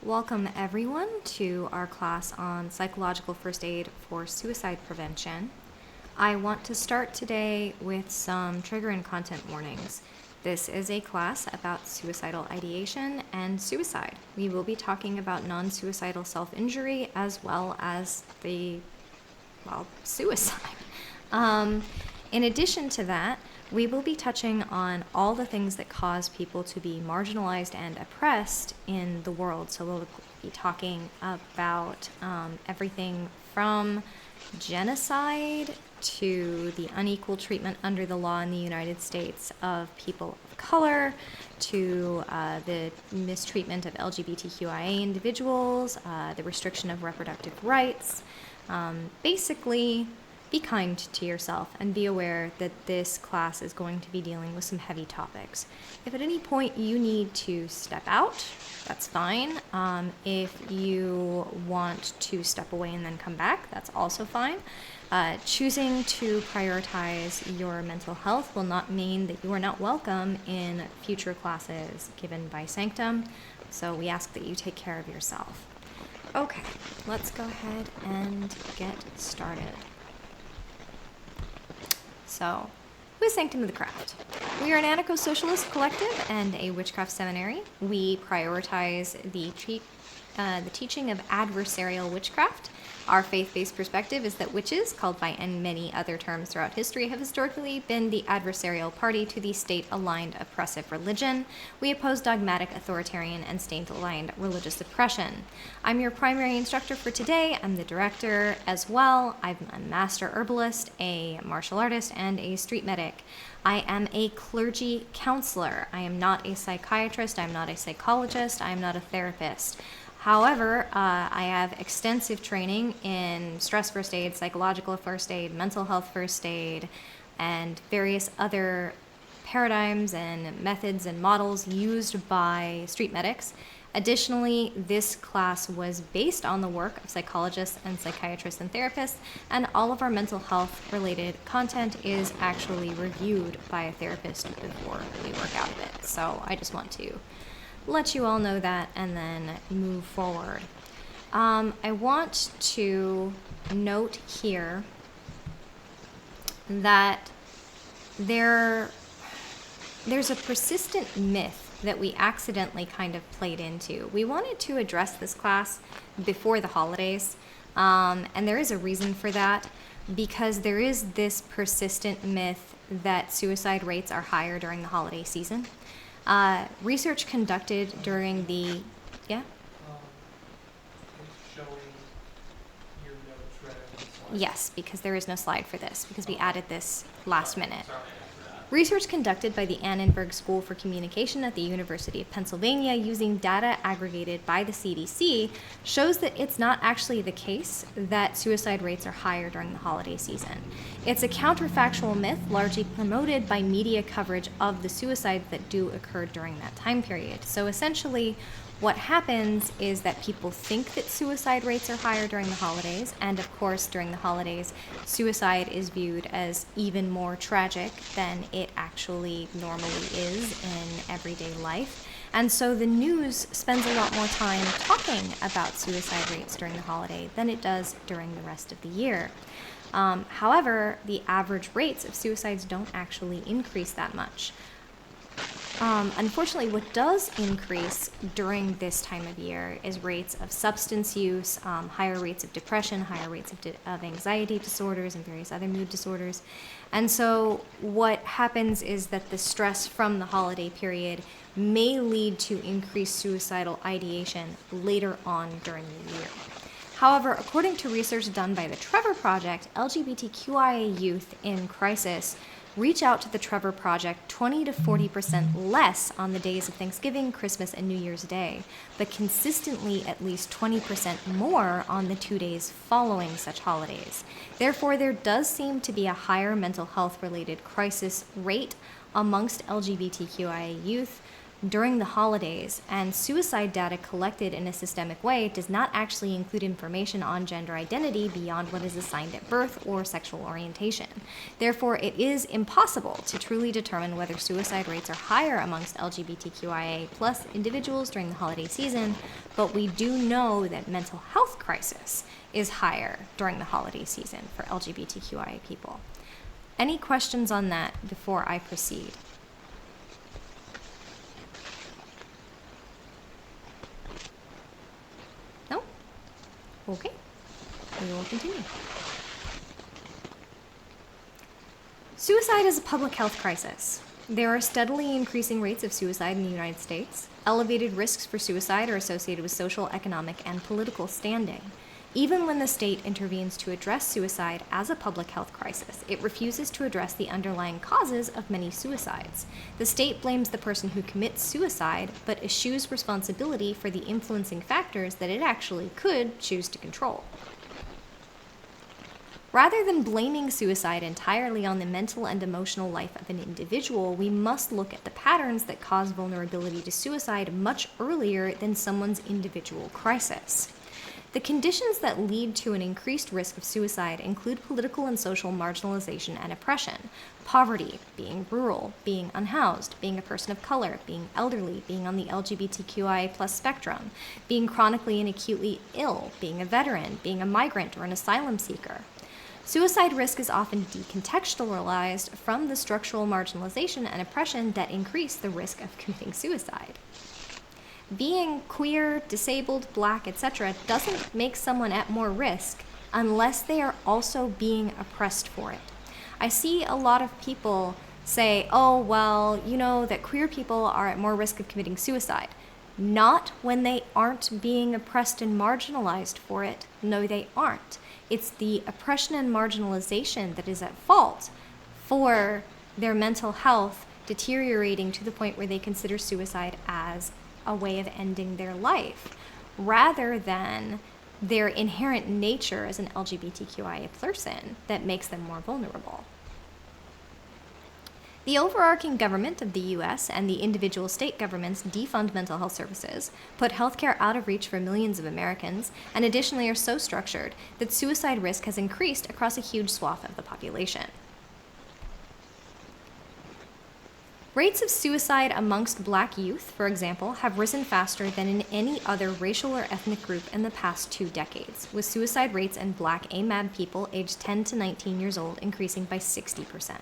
Welcome everyone to our class on psychological first aid for suicide prevention. I want to start today with some trigger and content warnings. This is a class about suicidal ideation and suicide. We will be talking about non-suicidal self-injury as well as suicide. In addition to that, we will be touching on all the things that cause people to be marginalized and oppressed in the world. So we'll be talking about everything from genocide to the unequal treatment under the law in the United States of people of color, to the mistreatment of LGBTQIA individuals, the restriction of reproductive rights. Basically, be kind to yourself and be aware that this class is going to be dealing with some heavy topics. If at any point you need to step out, that's fine. If you want to step away and then come back, that's also fine. Choosing to prioritize your mental health will not mean that you are not welcome in future classes given by Sanctum, so we ask that you take care of yourself. Okay, let's go ahead and get started. So, who is Sanctum of the Craft? We are an anarcho-socialist collective and a witchcraft seminary. We prioritize the teaching of adversarial witchcraft. Our faith-based perspective is that witches, called by many other terms throughout history, have historically been the adversarial party to the state-aligned oppressive religion. We oppose dogmatic, authoritarian, and state-aligned religious oppression. I'm your primary instructor for today. I'm the director as well. I'm a master herbalist, a martial artist, and a street medic. I am a clergy counselor. I am not a psychiatrist. I'm not a psychologist. I'm not a therapist. However, I have extensive training in stress first aid, psychological first aid, mental health first aid, and various other paradigms and methods and models used by street medics. Additionally, this class was based on the work of psychologists and psychiatrists and therapists, and all of our mental health related content is actually reviewed by a therapist before we work out of it. So I just want to let you all know that and then move forward. I want to note here that there's a persistent myth that we accidentally kind of played into. We wanted to address this class before the holidays, and there is a reason for that, because there is this persistent myth that suicide rates are higher during the holiday season. Research conducted during the, It's showing your notes rather than slides. Yes, because there is no slide for this, because we added this last minute. Sorry for that. Research conducted by the Annenberg School for Communication at the University of Pennsylvania using data aggregated by the CDC shows that it's not actually the case that suicide rates are higher during the holiday season. It's a counterfactual myth largely promoted by media coverage of the suicides that do occur during that time period. So essentially, what happens is that people think that suicide rates are higher during the holidays, and of course during the holidays, suicide is viewed as even more tragic than it actually normally is in everyday life. And so the news spends a lot more time talking about suicide rates during the holiday than it does during the rest of the year. However, the average rates of suicides don't actually increase that much. Unfortunately, what does increase during this time of year is rates of substance use, higher rates of depression, higher rates of anxiety disorders, and various other mood disorders. And so what happens is that the stress from the holiday period may lead to increased suicidal ideation later on during the year. However, according to research done by the Trevor Project, LGBTQIA youth in crisis reach out to the Trevor Project 20 to 40% less on the days of Thanksgiving, Christmas, and New Year's Day, but consistently at least 20% more on the 2 days following such holidays. Therefore, there does seem to be a higher mental health-related crisis rate amongst LGBTQIA youth during the holidays, and suicide data collected in a systemic way does not actually include information on gender identity beyond what is assigned at birth or sexual orientation. Therefore, it is impossible to truly determine whether suicide rates are higher amongst LGBTQIA+ individuals during the holiday season, but we do know that mental health crisis is higher during the holiday season for LGBTQIA people. Any questions on that before I proceed? No? Okay. We will continue. Suicide is a public health crisis. There are steadily increasing rates of suicide in the United States. Elevated risks for suicide are associated with social, economic, and political standing. Even when the state intervenes to address suicide as a public health crisis, it refuses to address the underlying causes of many suicides. The state blames the person who commits suicide, but eschews responsibility for the influencing factors that it actually could choose to control. Rather than blaming suicide entirely on the mental and emotional life of an individual, we must look at the patterns that cause vulnerability to suicide much earlier than someone's individual crisis. The conditions that lead to an increased risk of suicide include political and social marginalization and oppression, poverty, being rural, being unhoused, being a person of color, being elderly, being on the LGBTQIA+ spectrum, being chronically and acutely ill, being a veteran, being a migrant or an asylum seeker. Suicide risk is often decontextualized from the structural marginalization and oppression that increase the risk of committing suicide. Being queer, disabled, black, etc. doesn't make someone at more risk unless they are also being oppressed for it. I see a lot of people say, oh, well, you know that queer people are at more risk of committing suicide. Not when they aren't being oppressed and marginalized for it. No, they aren't. It's the oppression and marginalization that is at fault for their mental health deteriorating to the point where they consider suicide as a way of ending their life, rather than their inherent nature as an LGBTQIA person that makes them more vulnerable. The overarching government of the US and the individual state governments defund mental health services, put healthcare out of reach for millions of Americans, and additionally are so structured that suicide risk has increased across a huge swath of the population. Rates of suicide amongst black youth, for example, have risen faster than in any other racial or ethnic group in the past 2 decades, with suicide rates in black AMAB people aged 10 to 19 years old increasing by 60%.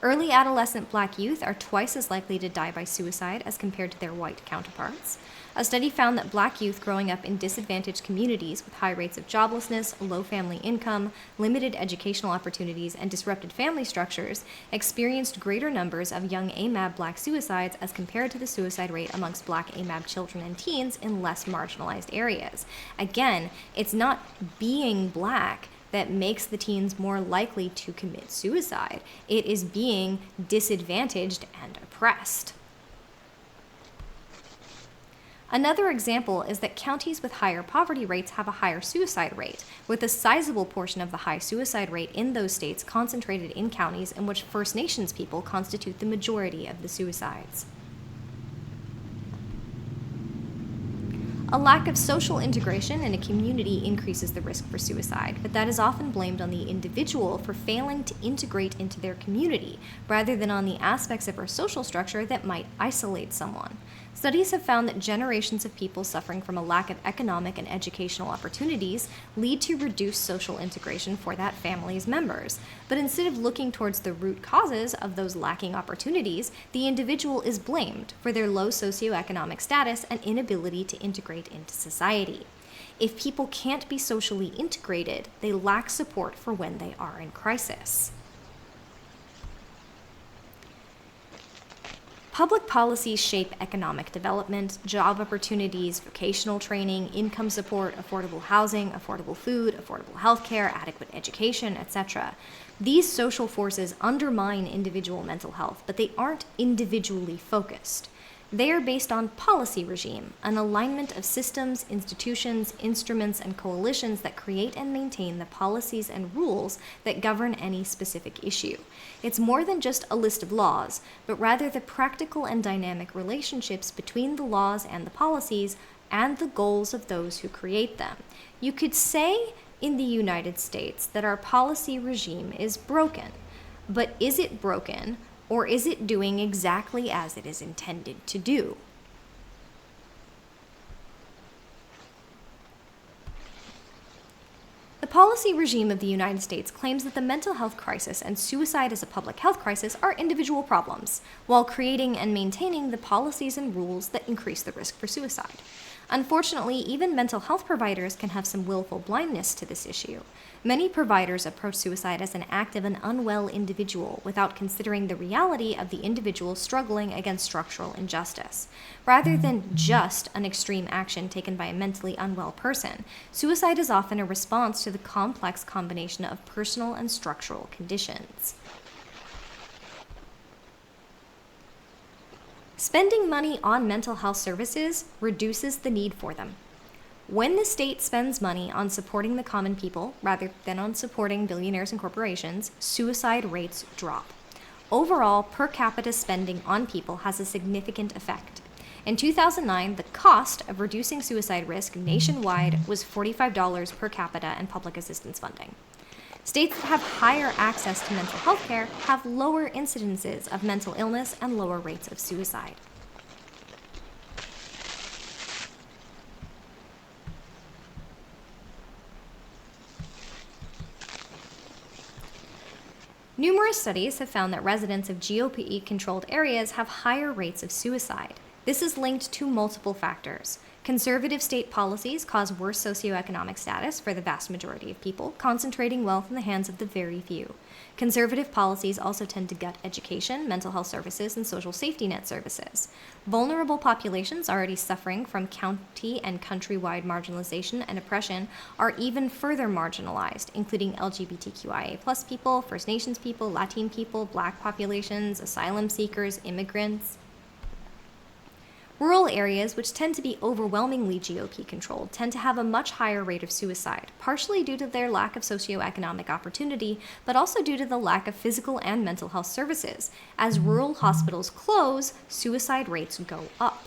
Early adolescent black youth are twice as likely to die by suicide as compared to their white counterparts. A study found that black youth growing up in disadvantaged communities with high rates of joblessness, low family income, limited educational opportunities, and disrupted family structures experienced greater numbers of young AMAB black suicides as compared to the suicide rate amongst black AMAB children and teens in less marginalized areas. Again, it's not being black that makes the teens more likely to commit suicide. It is being disadvantaged and oppressed. Another example is that counties with higher poverty rates have a higher suicide rate, with a sizable portion of the high suicide rate in those states concentrated in counties in which First Nations people constitute the majority of the suicides. A lack of social integration in a community increases the risk for suicide, but that is often blamed on the individual for failing to integrate into their community, rather than on the aspects of our social structure that might isolate someone. Studies have found that generations of people suffering from a lack of economic and educational opportunities lead to reduced social integration for that family's members. But instead of looking towards the root causes of those lacking opportunities, the individual is blamed for their low socioeconomic status and inability to integrate into society. If people can't be socially integrated, they lack support for when they are in crisis. Public policies shape economic development, job opportunities, vocational training, income support, affordable housing, affordable food, affordable healthcare, adequate education, etc. These social forces undermine individual mental health, but they aren't individually focused. They are based on policy regime, an alignment of systems, institutions, instruments, and coalitions that create and maintain the policies and rules that govern any specific issue. It's more than just a list of laws, but rather the practical and dynamic relationships between the laws and the policies and the goals of those who create them. You could say in the United States that our policy regime is broken, but is it broken? Or is it doing exactly as it is intended to do? The policy regime of the United States claims that the mental health crisis and suicide as a public health crisis are individual problems, while creating and maintaining the policies and rules that increase the risk for suicide. Unfortunately, even mental health providers can have some willful blindness to this issue. Many providers approach suicide as an act of an unwell individual without considering the reality of the individual struggling against structural injustice. Rather than just an extreme action taken by a mentally unwell person, suicide is often a response to the complex combination of personal and structural conditions. Spending money on mental health services reduces the need for them. When the state spends money on supporting the common people rather than on supporting billionaires and corporations, suicide rates drop. Overall, per capita spending on people has a significant effect. In 2009, the cost of reducing suicide risk nationwide was $45 per capita in public assistance funding. States that have higher access to mental health care have lower incidences of mental illness and lower rates of suicide. Numerous studies have found that residents of GOP-controlled areas have higher rates of suicide. This is linked to multiple factors. Conservative state policies cause worse socioeconomic status for the vast majority of people, concentrating wealth in the hands of the very few. Conservative policies also tend to gut education, mental health services, and social safety net services. Vulnerable populations already suffering from county and countrywide marginalization and oppression are even further marginalized, including LGBTQIA+ people, First Nations people, Latin people, Black populations, asylum seekers, immigrants. Rural areas, which tend to be overwhelmingly GOP-controlled, tend to have a much higher rate of suicide, partially due to their lack of socioeconomic opportunity, but also due to the lack of physical and mental health services. As rural hospitals close, suicide rates go up.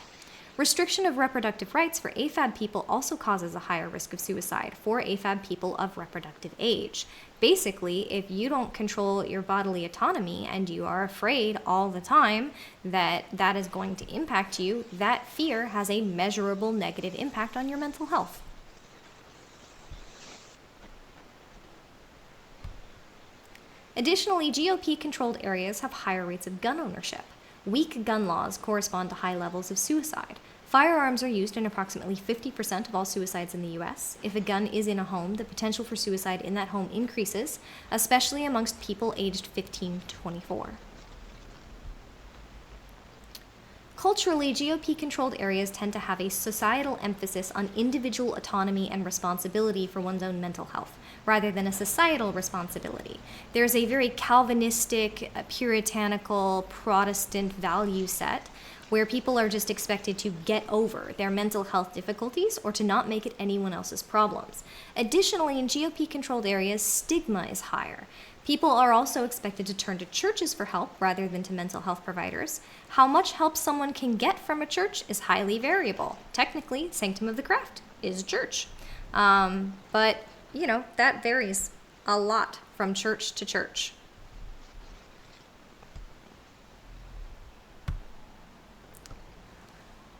Restriction of reproductive rights for AFAB people also causes a higher risk of suicide for AFAB people of reproductive age. Basically, if you don't control your bodily autonomy and you are afraid all the time that that is going to impact you, that fear has a measurable negative impact on your mental health. Additionally, GOP-controlled areas have higher rates of gun ownership. Weak gun laws correspond to high levels of suicide. Firearms are used in approximately 50% of all suicides in the US. If a gun is in a home, the potential for suicide in that home increases, especially amongst people aged 15 to 24. Culturally, GOP-controlled areas tend to have a societal emphasis on individual autonomy and responsibility for one's own mental health, rather than a societal responsibility. There's a very Calvinistic, puritanical, Protestant value set where people are just expected to get over their mental health difficulties or to not make it anyone else's problems. Additionally, in GOP-controlled areas, stigma is higher. People are also expected to turn to churches for help rather than to mental health providers. How much help someone can get from a church is highly variable. Technically, Sanctum of the Craft is a church. But, that varies a lot from church to church.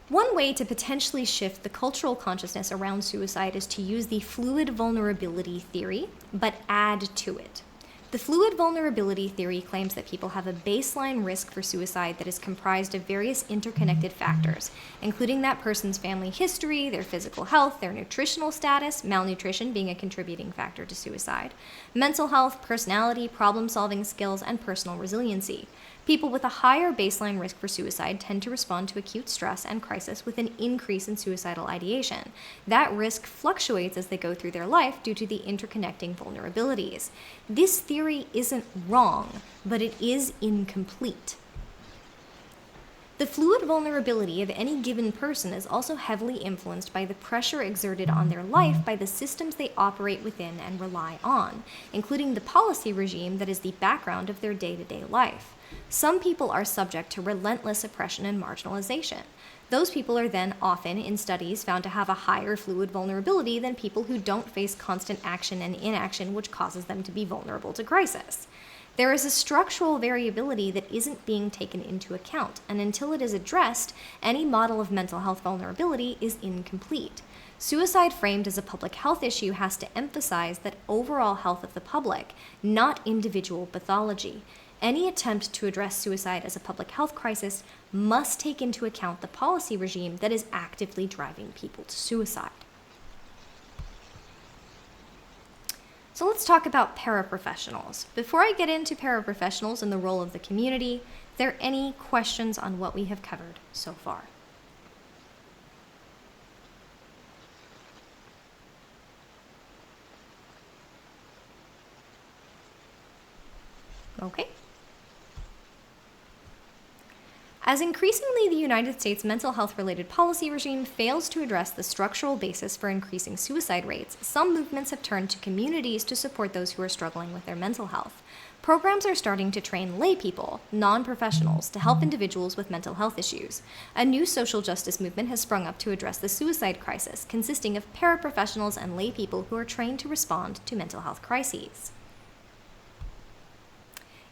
One way to potentially shift the cultural consciousness around suicide is to use the fluid vulnerability theory, but add to it. The fluid vulnerability theory claims that people have a baseline risk for suicide that is comprised of various interconnected factors, including that person's family history, their physical health, their nutritional status, malnutrition being a contributing factor to suicide, mental health, personality, problem-solving skills, and personal resiliency. People with a higher baseline risk for suicide tend to respond to acute stress and crisis with an increase in suicidal ideation. That risk fluctuates as they go through their life due to the interconnecting vulnerabilities. This theory isn't wrong, but it is incomplete. The fluid vulnerability of any given person is also heavily influenced by the pressure exerted on their life by the systems they operate within and rely on, including the policy regime that is the background of their day-to-day life. Some people are subject to relentless oppression and marginalization. Those people are then often, in studies, found to have a higher fluid vulnerability than people who don't face constant action and inaction, which causes them to be vulnerable to crisis. There is a structural variability that isn't being taken into account, and until it is addressed, any model of mental health vulnerability is incomplete. Suicide framed as a public health issue has to emphasize that overall health of the public, not individual pathology. Any attempt to address suicide as a public health crisis must take into account the policy regime that is actively driving people to suicide. So let's talk about paraprofessionals. Before I get into paraprofessionals and the role of the community, are there any questions on what we have covered so far? Okay. As increasingly the United States mental health-related policy regime fails to address the structural basis for increasing suicide rates, some movements have turned to communities to support those who are struggling with their mental health. Programs are starting to train lay people, non-professionals, to help individuals with mental health issues. A new social justice movement has sprung up to address the suicide crisis, consisting of paraprofessionals and lay people who are trained to respond to mental health crises.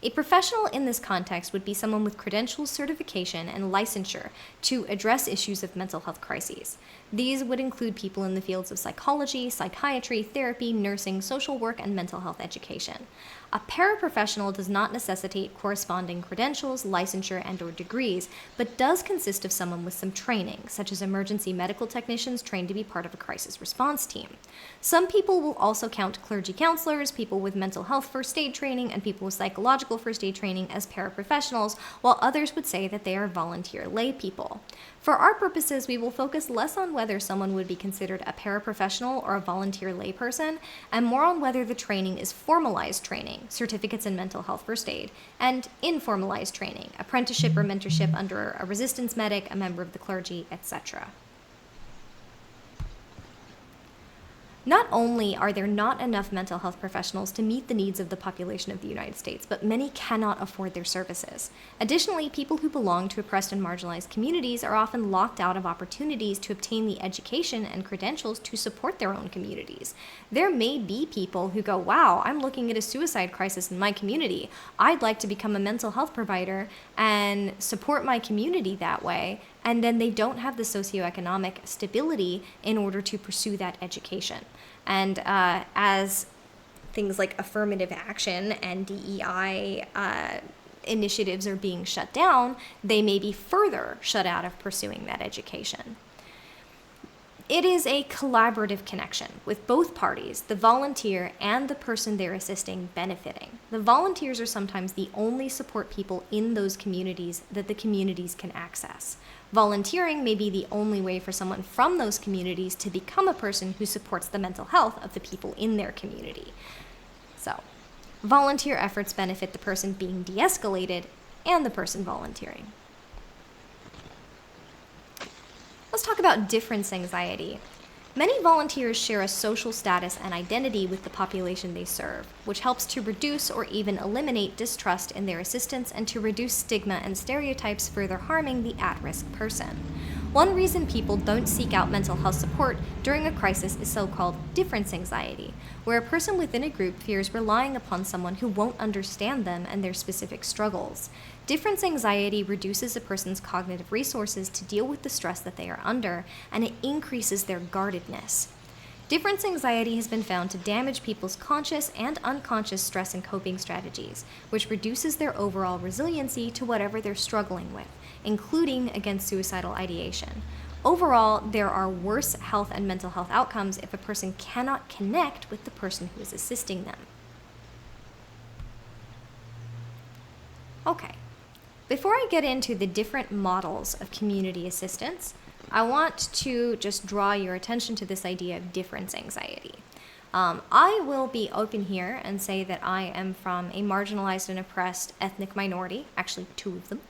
A professional in this context would be someone with credentials, certification, and licensure to address issues of mental health crises. These would include people in the fields of psychology, psychiatry, therapy, nursing, social work, and mental health education. A paraprofessional does not necessitate corresponding credentials, licensure, and/or degrees, but does consist of someone with some training, such as emergency medical technicians trained to be part of a crisis response team. Some people will also count clergy counselors, people with mental health first aid training, and people with psychological first aid training as paraprofessionals, while others would say that they are volunteer lay people. For our purposes, we will focus less on whether someone would be considered a paraprofessional or a volunteer layperson, and more on whether the training is formalized training, certificates in mental health first aid, and informalized training, apprenticeship or mentorship under a resistance medic, a member of the clergy, etc. Not only are there not enough mental health professionals to meet the needs of the population of the United States, but many cannot afford their services. Additionally, people who belong to oppressed and marginalized communities are often locked out of opportunities to obtain the education and credentials to support their own communities. There may be people who go, wow, I'm looking at a suicide crisis in my community. I'd like to become a mental health provider and support my community that way. And then they don't have the socioeconomic stability in order to pursue that education. And as things like affirmative action and DEI initiatives are being shut down, they may be further shut out of pursuing that education. It is a collaborative connection with both parties, the volunteer and the person they're assisting, benefiting. The volunteers are sometimes the only support people in those communities that the communities can access. Volunteering may be the only way for someone from those communities to become a person who supports the mental health of the people in their community. So, volunteer efforts benefit the person being de-escalated and the person volunteering. Let's talk about difference anxiety. Many volunteers share a social status and identity with the population they serve, which helps to reduce or even eliminate distrust in their assistance and to reduce stigma and stereotypes further harming the at-risk person. One reason people don't seek out mental health support during a crisis is so-called difference anxiety, where a person within a group fears relying upon someone who won't understand them and their specific struggles. Difference anxiety reduces a person's cognitive resources to deal with the stress that they are under, and it increases their guardedness. Difference anxiety has been found to damage people's conscious and unconscious stress and coping strategies, which reduces their overall resiliency to whatever they're struggling with, including against suicidal ideation. Overall, there are worse health and mental health outcomes if a person cannot connect with the person who is assisting them. Okay. Before I get into the different models of community assistance, I want to just draw your attention to this idea of difference anxiety. I will be open here and say that I am from a marginalized and oppressed ethnic minority, actually two of them.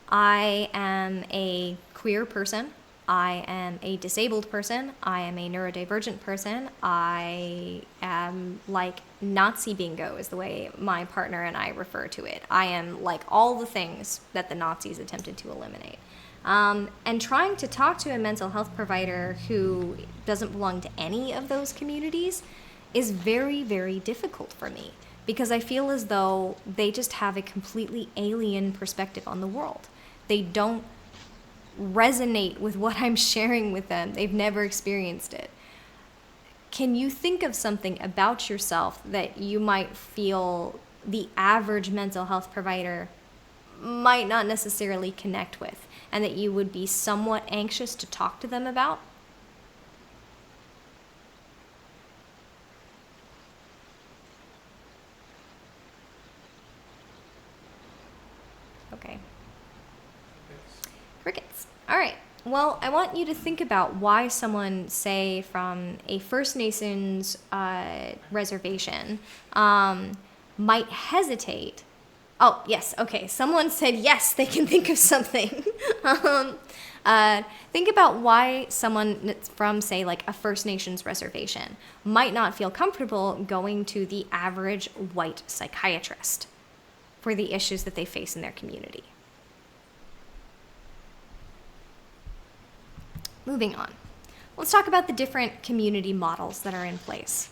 I am a queer person. I am a disabled person. I am a neurodivergent person. I am like Nazi bingo, is the way my partner and I refer to it. I am like all the things that the Nazis attempted to eliminate. And trying to talk to a mental health provider who doesn't belong to any of those communities is very, very difficult for me because I feel as though they just have a completely alien perspective on the world. They don't resonate with what I'm sharing with them. They've never experienced it. Can you think of something about yourself that you might feel the average mental health provider might not necessarily connect with, and that you would be somewhat anxious to talk to them about? Okay. Crickets. All right. Well, I want you to think about why someone, say, from a First Nations reservation, might hesitate. Oh, yes. Okay. Someone said yes, they can think of something. Think about why someone from, say, like a First Nations reservation might not feel comfortable going to the average white psychiatrist for the issues that they face in their community. Moving on. Let's talk about the different community models that are in place.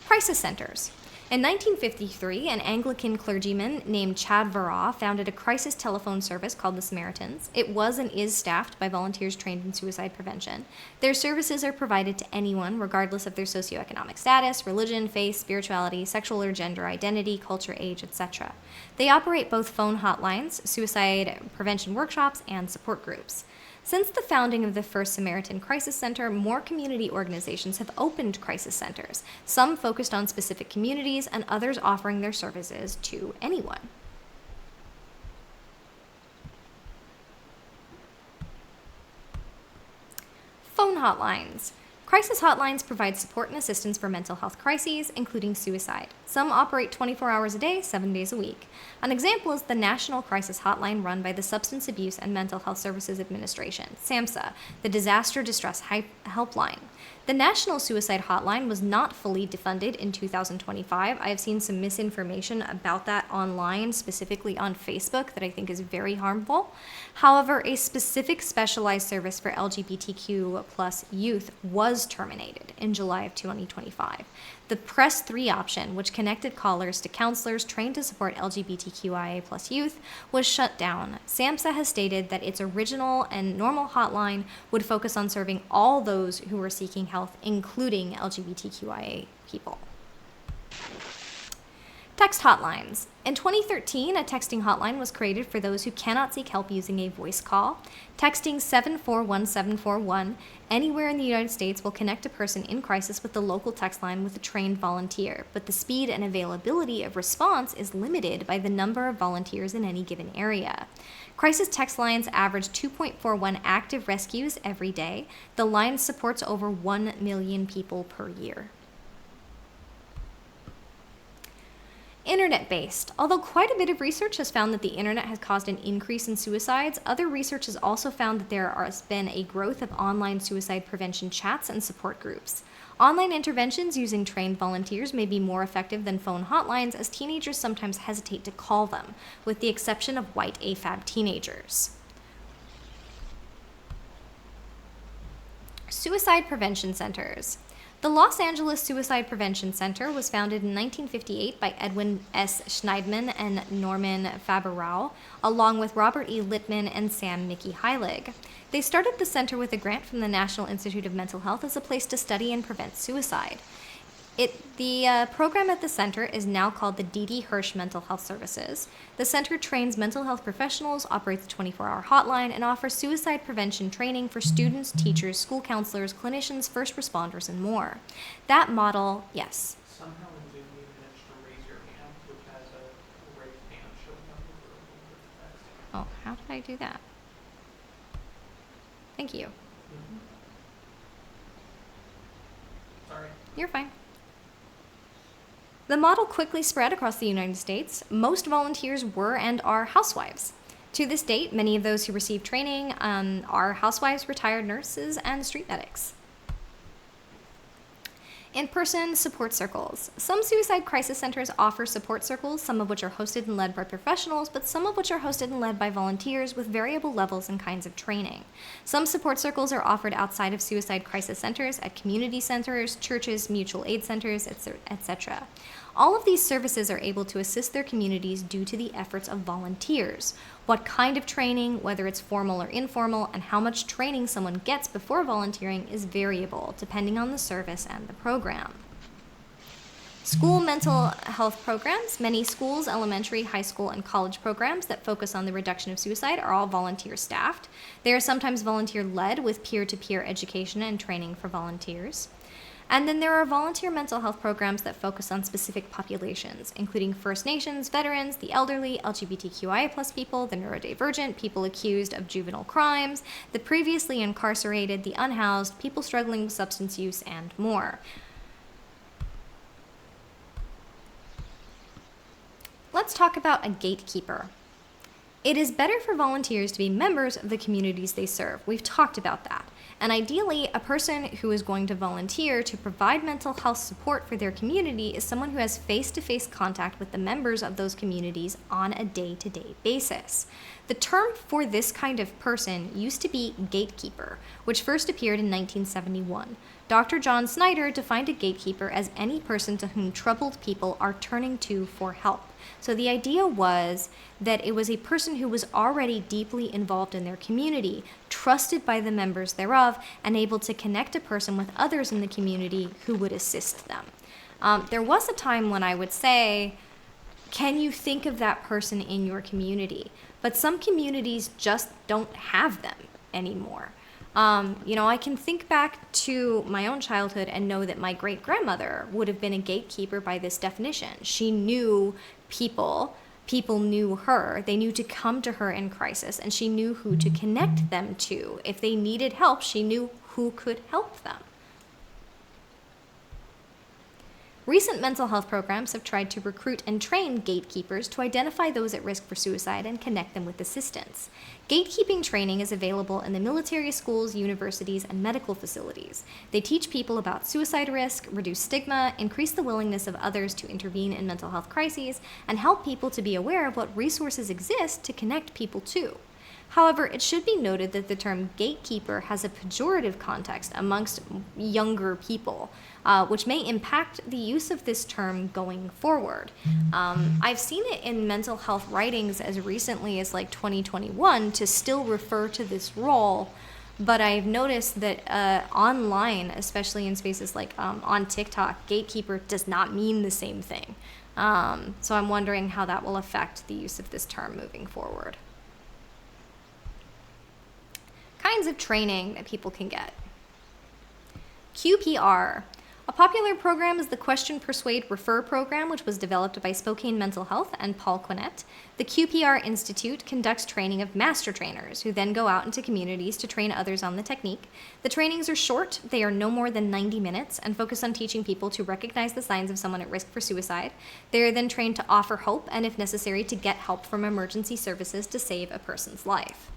Crisis centers. In 1953, an Anglican clergyman named Chad Varah founded a crisis telephone service called the Samaritans. It was and is staffed by volunteers trained in suicide prevention. Their services are provided to anyone, regardless of their socioeconomic status, religion, faith, spirituality, sexual or gender identity, culture, age, etc. They operate both phone hotlines, suicide prevention workshops, and support groups. Since the founding of the first Samaritan Crisis Center, more community organizations have opened crisis centers, some focused on specific communities and others offering their services to anyone. Phone hotlines. Crisis hotlines provide support and assistance for mental health crises, including suicide. Some operate 24 hours a day, 7 days a week. An example is the National Crisis Hotline run by the Substance Abuse and Mental Health Services Administration, SAMHSA, the Disaster Distress Helpline. The National Suicide Hotline was not fully defunded in 2025. I have seen some misinformation about that online, specifically on Facebook, that I think is very harmful. However, a specific specialized service for LGBTQ plus youth was terminated in July of 2025. The Press 3 option, which connected callers to counselors trained to support LGBTQIA plus youth, was shut down. SAMHSA has stated that its original and normal hotline would focus on serving all those who were seeking health, including LGBTQIA people. Text hotlines. In 2013, a texting hotline was created for those who cannot seek help using a voice call. Texting 741741 anywhere in the United States will connect a person in crisis with the local text line with a trained volunteer, but the speed and availability of response is limited by the number of volunteers in any given area. Crisis text lines average 2.41 active rescues every day. The line supports over 1 million people per year. Internet-based. Although quite a bit of research has found that the internet has caused an increase in suicides, other research has also found that there has been a growth of online suicide prevention chats and support groups. Online interventions using trained volunteers may be more effective than phone hotlines, as teenagers sometimes hesitate to call them, with the exception of white AFAB teenagers. Suicide prevention centers. The Los Angeles Suicide Prevention Center was founded in 1958 by Edwin S. Schneidman and Norman Faberau, along with Robert E. Littman and Sam Mickey Heilig. They started the center with a grant from the National Institute of Mental Health as a place to study and prevent suicide. The program at the center is now called the D.D. Hirsch Mental Health Services. The center trains mental health professionals, operates a 24-hour hotline, and offers suicide prevention training for students, teachers, school counselors, clinicians, first responders, and more. That model, yes. Somehow in Zoom you managed to raise your hand, which has a raised hand showing up over the text. Oh, how did I do that? Thank you. Sorry. You're fine. The model quickly spread across the United States. Most volunteers were and are housewives. To this date, many of those who receive training are housewives, retired nurses, and street medics. In-person support circles. Some suicide crisis centers offer support circles, some of which are hosted and led by professionals, but some of which are hosted and led by volunteers with variable levels and kinds of training. Some support circles are offered outside of suicide crisis centers at community centers, churches, mutual aid centers, etc. All of these services are able to assist their communities due to the efforts of volunteers. What kind of training, whether it's formal or informal, and how much training someone gets before volunteering is variable, depending on the service and the program. School mental health programs. Many schools, elementary, high school, and college programs that focus on the reduction of suicide are all volunteer staffed. They are sometimes volunteer-led with peer-to-peer education and training for volunteers. And then there are volunteer mental health programs that focus on specific populations, including First Nations, veterans, the elderly, LGBTQIA+ people, the neurodivergent, people accused of juvenile crimes, the previously incarcerated, the unhoused, people struggling with substance use, and more. Let's talk about a gatekeeper. It is better for volunteers to be members of the communities they serve. We've talked about that. And ideally, a person who is going to volunteer to provide mental health support for their community is someone who has face-to-face contact with the members of those communities on a day-to-day basis. The term for this kind of person used to be gatekeeper, which first appeared in 1971. Dr. John Snyder defined a gatekeeper as any person to whom troubled people are turning to for help. So the idea was that it was a person who was already deeply involved in their community, trusted by the members thereof, and able to connect a person with others in the community who would assist them. There was a time when I would say, can you think of that person in your community? But some communities just don't have them anymore. I can think back to my own childhood and know that my great-grandmother would have been a gatekeeper by this definition. She knew people knew her, they knew to come to her in crisis, and she knew who to connect them to. If they needed help, she knew who could help them. Recent mental health programs have tried to recruit and train gatekeepers to identify those at risk for suicide and connect them with assistance. Gatekeeping training is available in the military schools, universities, and medical facilities. They teach people about suicide risk, reduce stigma, increase the willingness of others to intervene in mental health crises, and help people to be aware of what resources exist to connect people to. However, it should be noted that the term gatekeeper has a pejorative context amongst younger people, which may impact the use of this term going forward. I've seen it in mental health writings as recently as like 2021 to still refer to this role, but I've noticed that online, especially in spaces like on TikTok, gatekeeper does not mean the same thing. So I'm wondering how that will affect the use of this term moving forward. Kinds of training that people can get. QPR. A popular program is the Question, Persuade, Refer program, which was developed by Spokane Mental Health and Paul Quinnett. The QPR Institute conducts training of master trainers, who then go out into communities to train others on the technique. The trainings are short, they are no more than 90 minutes, and focus on teaching people to recognize the signs of someone at risk for suicide. They are then trained to offer hope, and if necessary, to get help from emergency services to save a person's life.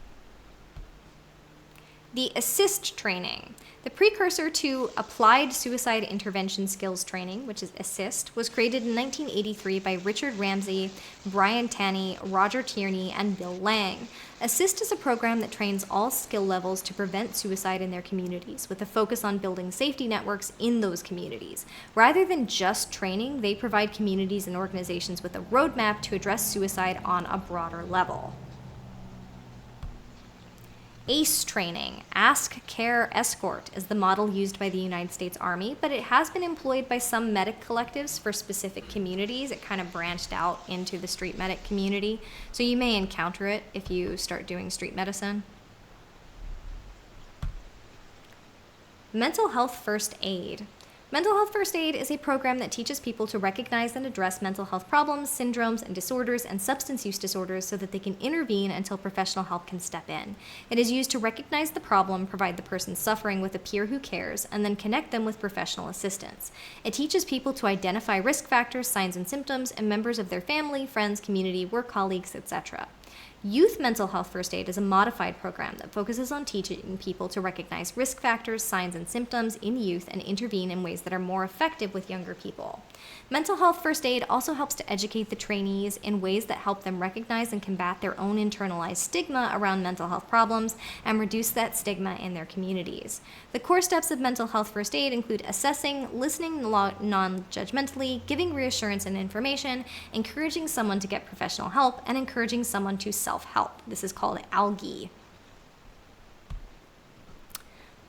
The ASSIST training. The precursor to Applied Suicide Intervention Skills Training, which is ASSIST, was created in 1983 by Richard Ramsey, Brian Tanney, Roger Tierney, and Bill Lang. ASSIST is a program that trains all skill levels to prevent suicide in their communities, with a focus on building safety networks in those communities. Rather than just training, they provide communities and organizations with a roadmap to address suicide on a broader level. ACE training, Ask, Care, Escort, is the model used by the United States Army, but it has been employed by some medic collectives for specific communities. It kind of branched out into the street medic community, so you may encounter it if you start doing street medicine. Mental health first aid. Mental health first aid is a program that teaches people to recognize and address mental health problems, syndromes, and disorders, and substance use disorders so that they can intervene until professional help can step in. It is used to recognize the problem, provide the person suffering with a peer who cares, and then connect them with professional assistance. It teaches people to identify risk factors, signs and symptoms, and members of their family, friends, community, work colleagues, etc. Youth mental health first aid is a modified program that focuses on teaching people to recognize risk factors, signs, and symptoms in youth and intervene in ways that are more effective with younger people. Mental health first aid also helps to educate the trainees in ways that help them recognize and combat their own internalized stigma around mental health problems and reduce that stigma in their communities. The core steps of mental health first aid include assessing, listening non-judgmentally, giving reassurance and information, encouraging someone to get professional help, and encouraging someone to self-help. This is called ALGI.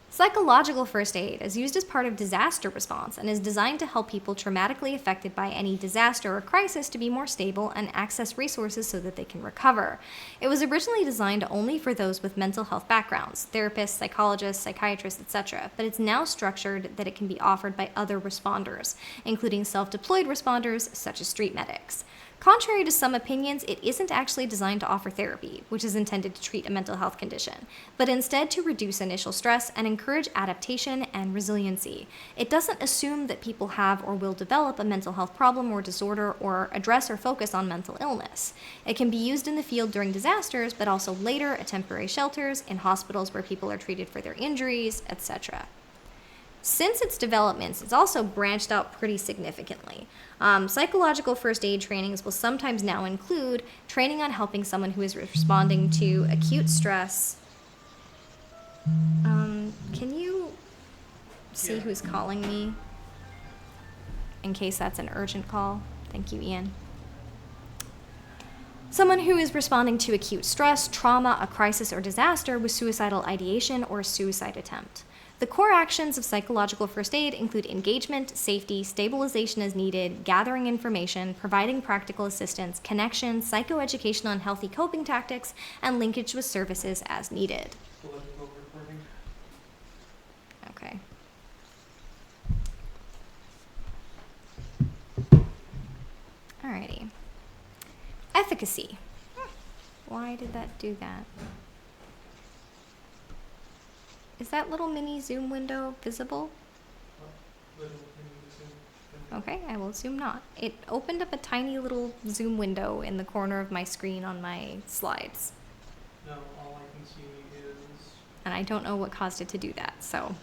Psychological first aid is used as part of disaster response and is designed to help people traumatically affected by any disaster or crisis to be more stable and access resources so that they can recover. It was originally designed only for those with mental health backgrounds, therapists, psychologists, psychiatrists, etc., but it's now structured that it can be offered by other responders, including self-deployed responders such as street medics. Contrary to some opinions, it isn't actually designed to offer therapy, which is intended to treat a mental health condition, but instead to reduce initial stress and encourage adaptation and resiliency. It doesn't assume that people have or will develop a mental health problem or disorder or address or focus on mental illness. It can be used in the field during disasters, but also later at temporary shelters, in hospitals where people are treated for their injuries, etc. Since its developments, it's also branched out pretty significantly. Psychological first aid trainings will sometimes now include training on helping someone who is responding to acute stress. Can you see who's calling me? In case that's an urgent call. Thank you, Ian. Someone who is responding to acute stress, trauma, a crisis, or disaster with suicidal ideation or a suicide attempt. The core actions of psychological first aid include engagement, safety, stabilization as needed, gathering information, providing practical assistance, connection, psychoeducation on healthy coping tactics, and linkage with services as needed. Okay. Alrighty. Efficacy. Why did that do that? Is that little mini zoom window visible? Okay, I will assume not. It opened up a tiny little zoom window in the corner of my screen on my slides. No, all I can see is... And I don't know what caused it to do that, so...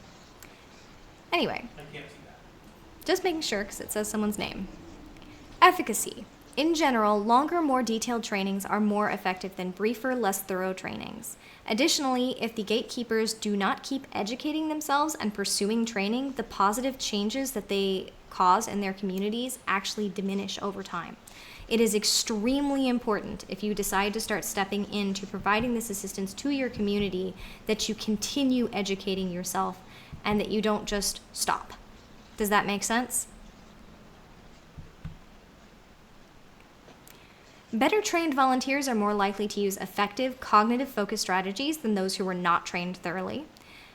Anyway. I can't see that. Just making sure, because it says someone's name. Efficacy. In general, longer, more detailed trainings are more effective than briefer, less thorough trainings. Additionally, if the gatekeepers do not keep educating themselves and pursuing training, the positive changes that they cause in their communities actually diminish over time. It is extremely important, if you decide to start stepping into providing this assistance to your community, that you continue educating yourself and that you don't just stop. Does that make sense? Better trained volunteers are more likely to use effective, cognitive-focused strategies than those who were not trained thoroughly.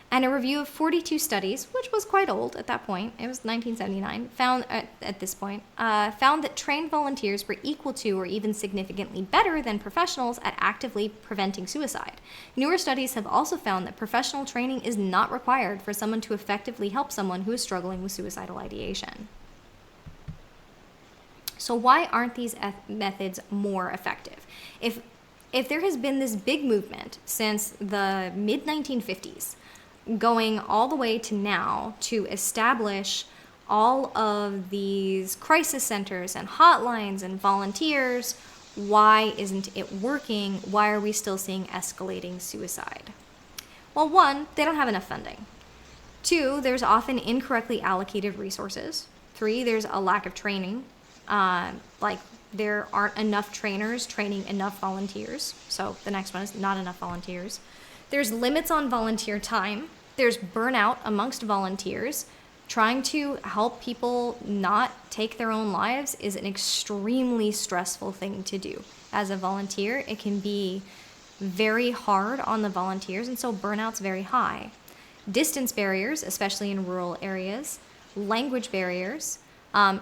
And a review of 42 studies, which was quite old at that point, it was 1979, found that trained volunteers were equal to or even significantly better than professionals at actively preventing suicide. Newer studies have also found that professional training is not required for someone to effectively help someone who is struggling with suicidal ideation. So why aren't these methods more effective? If there has been this big movement since the mid-1950s, going all the way to now to establish all of these crisis centers and hotlines and volunteers, why isn't it working? Why are we still seeing escalating suicide? Well, one, they don't have enough funding. Two, there's often incorrectly allocated resources. Three, there's a lack of training. There aren't enough trainers training enough volunteers. So the next one is not enough volunteers. There's limits on volunteer time. There's burnout amongst volunteers. Trying to help people not take their own lives is an extremely stressful thing to do. As a volunteer, it can be very hard on the volunteers, and so burnout's very high. Distance barriers, especially in rural areas. Language barriers.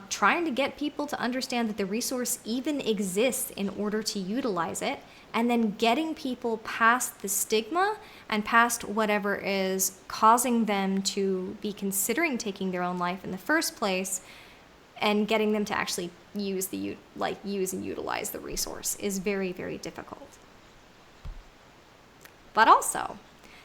Trying to get people to understand that the resource even exists in order to utilize it, and then getting people past the stigma and past whatever is causing them to be considering taking their own life in the first place, and getting them to actually use and utilize the resource is very, very difficult. But also,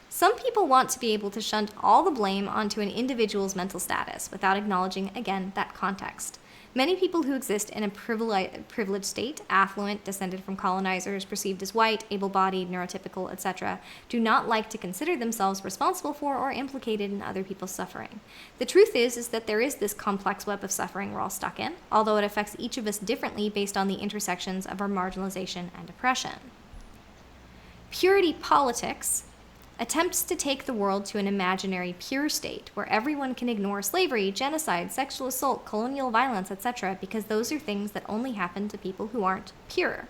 some people want to be able to shunt all the blame onto an individual's mental status without acknowledging, again, that context. Many people who exist in a privileged state, affluent, descended from colonizers, perceived as white, able-bodied, neurotypical, etc., do not like to consider themselves responsible for or implicated in other people's suffering. The truth is that there is this complex web of suffering we're all stuck in, although it affects each of us differently based on the intersections of our marginalization and oppression. Purity politics attempts to take the world to an imaginary pure state where everyone can ignore slavery, genocide, sexual assault, colonial violence, etc., because those are things that only happen to people who aren't pure.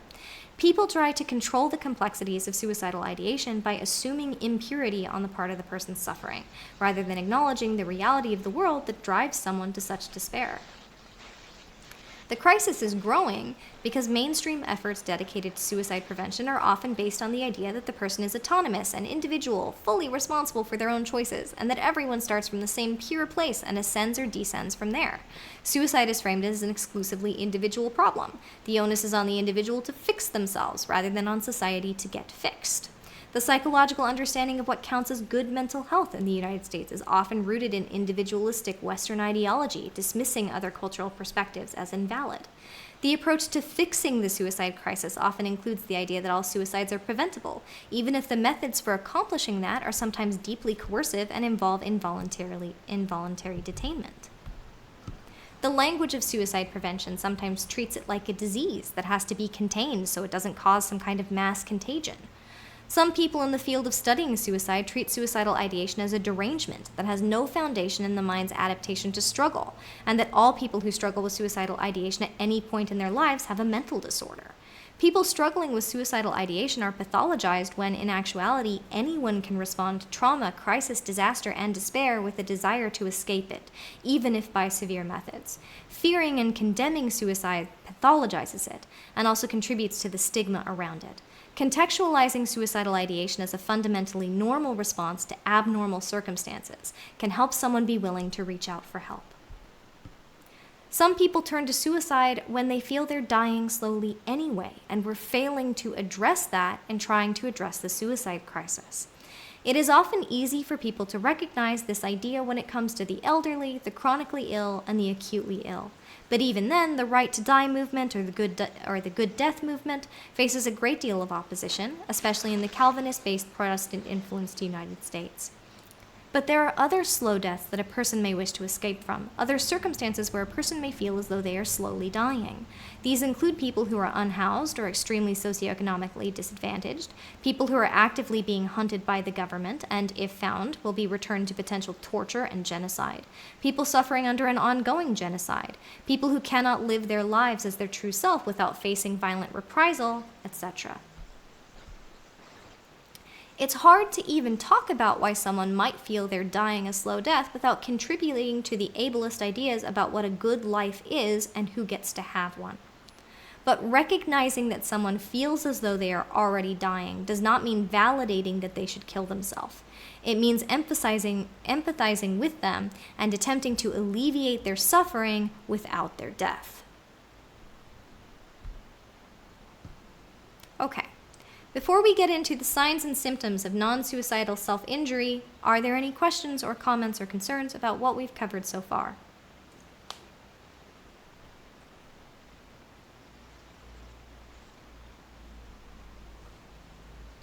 People try to control the complexities of suicidal ideation by assuming impurity on the part of the person suffering, rather than acknowledging the reality of the world that drives someone to such despair. The crisis is growing because mainstream efforts dedicated to suicide prevention are often based on the idea that the person is autonomous and individual, fully responsible for their own choices, and that everyone starts from the same pure place and ascends or descends from there. Suicide is framed as an exclusively individual problem. The onus is on the individual to fix themselves rather than on society to get fixed. The psychological understanding of what counts as good mental health in the United States is often rooted in individualistic Western ideology, dismissing other cultural perspectives as invalid. The approach to fixing the suicide crisis often includes the idea that all suicides are preventable, even if the methods for accomplishing that are sometimes deeply coercive and involve involuntary detainment. The language of suicide prevention sometimes treats it like a disease that has to be contained so it doesn't cause some kind of mass contagion. Some people in the field of studying suicide treat suicidal ideation as a derangement that has no foundation in the mind's adaptation to struggle, and that all people who struggle with suicidal ideation at any point in their lives have a mental disorder. People struggling with suicidal ideation are pathologized when, in actuality, anyone can respond to trauma, crisis, disaster, and despair with a desire to escape it, even if by severe methods. Fearing and condemning suicide pathologizes it, and also contributes to the stigma around it. Contextualizing suicidal ideation as a fundamentally normal response to abnormal circumstances can help someone be willing to reach out for help. Some people turn to suicide when they feel they're dying slowly anyway, and we're failing to address that and trying to address the suicide crisis. It is often easy for people to recognize this idea when it comes to the elderly, the chronically ill, and the acutely ill. But even then, the right to die movement or the good death movement faces a great deal of opposition, especially in the Calvinist-based Protestant-influenced United States. But there are other slow deaths that a person may wish to escape from, other circumstances where a person may feel as though they are slowly dying. These include people who are unhoused or extremely socioeconomically disadvantaged, people who are actively being hunted by the government and, if found, will be returned to potential torture and genocide, people suffering under an ongoing genocide, people who cannot live their lives as their true self without facing violent reprisal, etc. It's hard to even talk about why someone might feel they're dying a slow death without contributing to the ableist ideas about what a good life is and who gets to have one. But recognizing that someone feels as though they are already dying does not mean validating that they should kill themselves. It means empathizing with them and attempting to alleviate their suffering without their death. Okay. Before we get into the signs and symptoms of non-suicidal self-injury, are there any questions or comments or concerns about what we've covered so far?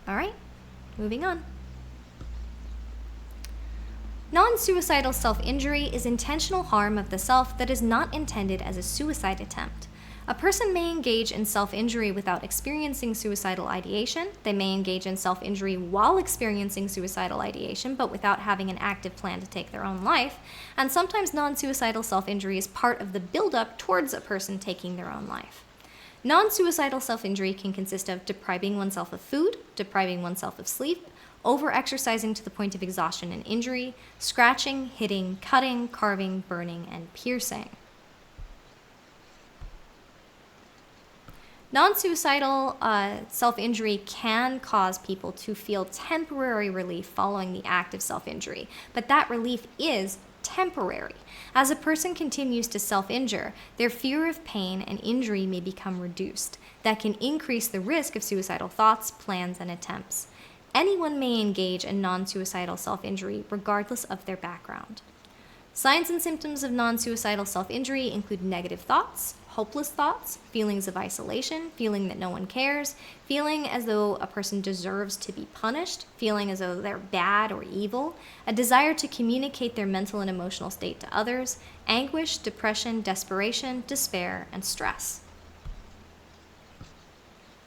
All right, moving on. Non-suicidal self-injury is intentional harm of the self that is not intended as a suicide attempt. A person may engage in self-injury without experiencing suicidal ideation. They may engage in self-injury while experiencing suicidal ideation, but without having an active plan to take their own life. And sometimes non-suicidal self-injury is part of the buildup towards a person taking their own life. Non-suicidal self-injury can consist of depriving oneself of food, depriving oneself of sleep, over-exercising to the point of exhaustion and injury, scratching, hitting, cutting, carving, burning, and piercing. Non-suicidal self-injury can cause people to feel temporary relief following the act of self-injury, but that relief is temporary. As a person continues to self-injure, their fear of pain and injury may become reduced. That can increase the risk of suicidal thoughts, plans, and attempts. anyone may engage in non-suicidal self-injury regardless of their background. Signs and symptoms of non-suicidal self-injury include negative thoughts, hopeless thoughts, feelings of isolation, feeling that no one cares, feeling as though a person deserves to be punished, feeling as though they're bad or evil, a desire to communicate their mental and emotional state to others, anguish, depression, desperation, despair, and stress.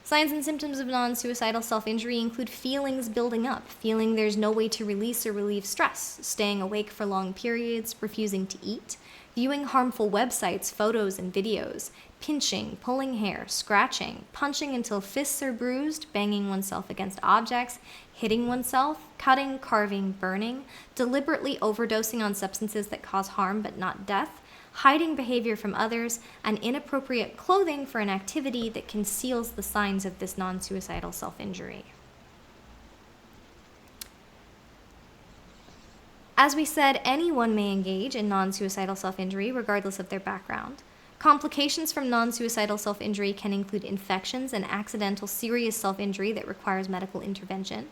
Signs and symptoms of non-suicidal self-injury include feelings building up, feeling there's no way to release or relieve stress, staying awake for long periods, refusing to eat, viewing harmful websites, photos, and videos, pinching, pulling hair, scratching, punching until fists are bruised, banging oneself against objects, hitting oneself, cutting, carving, burning, deliberately overdosing on substances that cause harm but not death, hiding behavior from others, and inappropriate clothing for an activity that conceals the signs of this non-suicidal self-injury. As we said, anyone may engage in non-suicidal self-injury regardless of their background. Complications from non-suicidal self-injury can include infections and accidental serious self-injury that requires medical intervention.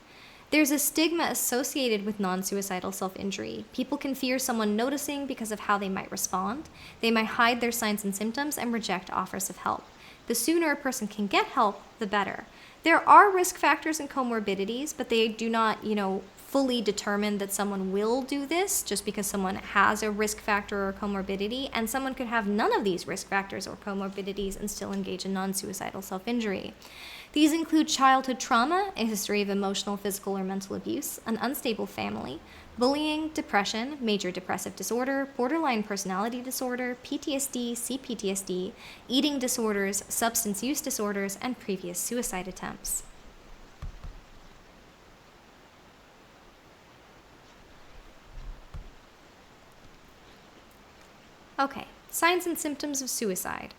There's a stigma associated with non-suicidal self-injury. People can fear someone noticing because of how they might respond. They might hide their signs and symptoms and reject offers of help. The sooner a person can get help, the better. There are risk factors and comorbidities, but they do not, fully determine that someone will do this just because someone has a risk factor or comorbidity, and someone could have none of these risk factors or comorbidities and still engage in non-suicidal self-injury. These include childhood trauma, a history of emotional, physical, or mental abuse, an unstable family, bullying, depression, major depressive disorder, borderline personality disorder, PTSD, CPTSD, eating disorders, substance use disorders, and previous suicide attempts. Okay, signs and symptoms of suicide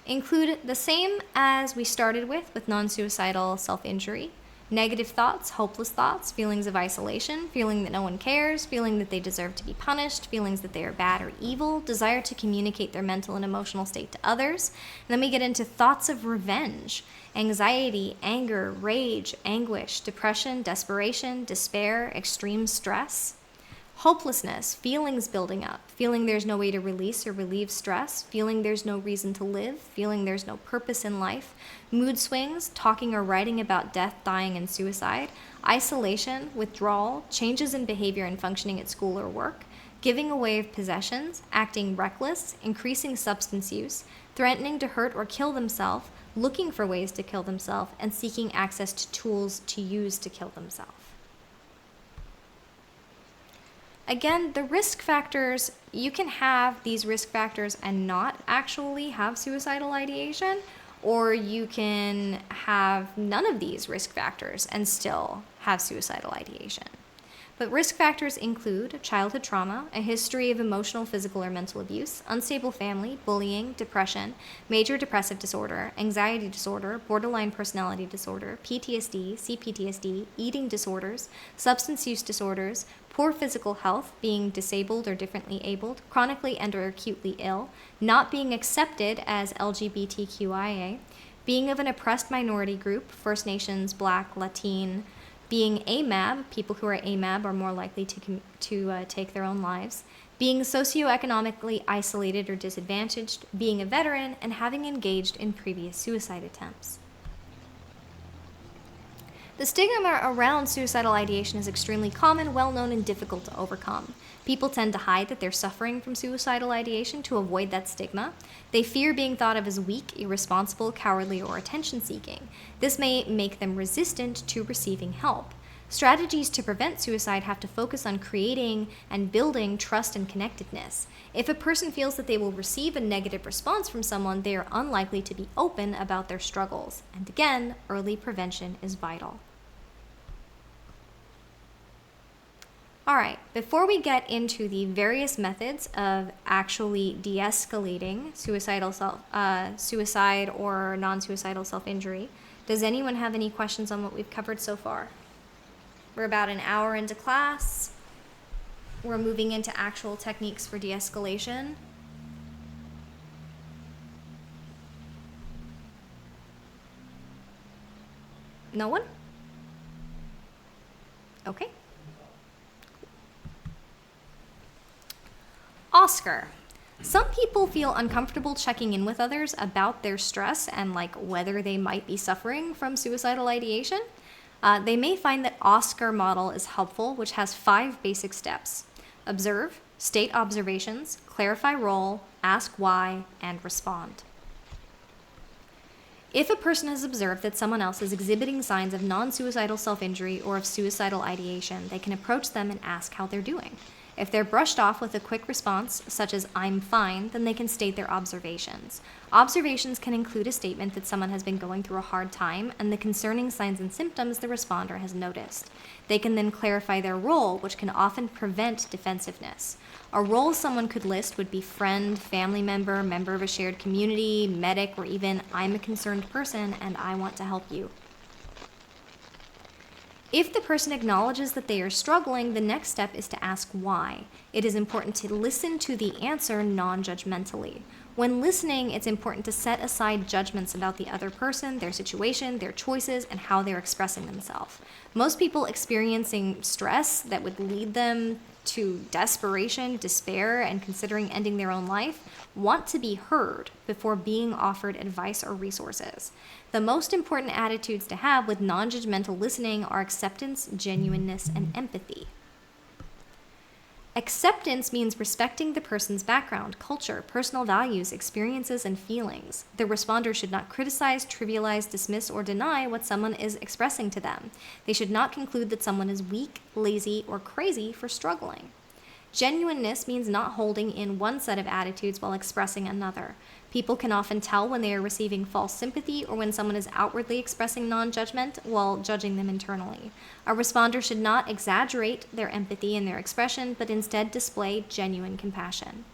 include the same as we started with non-suicidal self-injury. Negative thoughts, hopeless thoughts, feelings of isolation, feeling that no one cares, feeling that they deserve to be punished, feelings that they are bad or evil, desire to communicate their mental and emotional state to others. And then we get into thoughts of revenge, anxiety, anger, rage, anguish, depression, desperation, despair, extreme stress. Hopelessness, feelings building up, feeling there's no way to release or relieve stress, feeling there's no reason to live, feeling there's no purpose in life, mood swings, talking or writing about death, dying, and suicide, isolation, withdrawal, changes in behavior and functioning at school or work, giving away of possessions, acting reckless, increasing substance use, threatening to hurt or kill themselves, looking for ways to kill themselves, and seeking access to tools to use to kill themselves. Again, the risk factors, you can have these risk factors and not actually have suicidal ideation, or you can have none of these risk factors and still have suicidal ideation. But risk factors include childhood trauma, a history of emotional, physical, or mental abuse, unstable family, bullying, depression, major depressive disorder, anxiety disorder, borderline personality disorder, PTSD, CPTSD, eating disorders, substance use disorders, poor physical health, being disabled or differently abled, chronically and or acutely ill, not being accepted as LGBTQIA, being of an oppressed minority group, First Nations, Black, Latine, being AMAB, people who are AMAB are more likely to take their own lives, being socioeconomically isolated or disadvantaged, being a veteran, and having engaged in previous suicide attempts. The stigma around suicidal ideation is extremely common, well-known, and difficult to overcome. People tend to hide that they're suffering from suicidal ideation to avoid that stigma. They fear being thought of as weak, irresponsible, cowardly, or attention-seeking. This may make them resistant to receiving help. Strategies to prevent suicide have to focus on creating and building trust and connectedness. If a person feels that they will receive a negative response from someone, they are unlikely to be open about their struggles. And again, early prevention is vital. All right, before we get into the various methods of actually de-escalating suicide or non-suicidal self-injury, does anyone have any questions on what we've covered so far? We're about an hour into class. We're moving into actual techniques for de-escalation. No one? Okay. So, Oscar. Some people feel uncomfortable checking in with others about their stress and like whether they might be suffering from suicidal ideation. They may find that Oscar model is helpful, which has 5 basic steps: observe, state observations, clarify role, ask why, and respond. If a person has observed that someone else is exhibiting signs of non-suicidal self-injury or of suicidal ideation, they can approach them and ask how they're doing. If they're brushed off with a quick response, such as "I'm fine," then they can state their observations. Observations can include a statement that someone has been going through a hard time and the concerning signs and symptoms the responder has noticed. They can then clarify their role, which can often prevent defensiveness. A role someone could list would be friend, family member, member of a shared community, medic, or even "I'm a concerned person and I want to help you." If the person acknowledges that they are struggling, the next step is to ask why. It is important to listen to the answer non-judgmentally. When listening, it's important to set aside judgments about the other person, their situation, their choices, and how they're expressing themselves. Most people experiencing stress that would lead them to desperation, despair, and considering ending their own life want to be heard before being offered advice or resources. The most important attitudes to have with non-judgmental listening are acceptance, genuineness, and empathy. Acceptance means respecting the person's background, culture, personal values, experiences, and feelings. The responder should not criticize, trivialize, dismiss, or deny what someone is expressing to them. They should not conclude that someone is weak, lazy, or crazy for struggling. Genuineness means not holding in one set of attitudes while expressing another. People can often tell when they are receiving false sympathy or when someone is outwardly expressing non-judgment while judging them internally. A responder should not exaggerate their empathy in their expression, but instead display genuine compassion.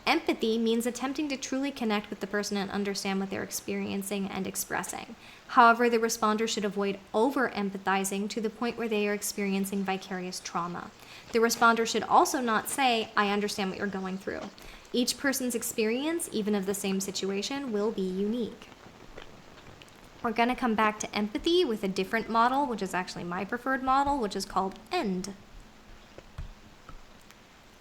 Empathy means attempting to truly connect with the person and understand what they're experiencing and expressing. However, the responder should avoid over-empathizing to the point where they are experiencing vicarious trauma. The responder should also not say, "I understand what you're going through." Each person's experience, even of the same situation, will be unique. We're going to come back to empathy with a different model, which is actually my preferred model, which is called END.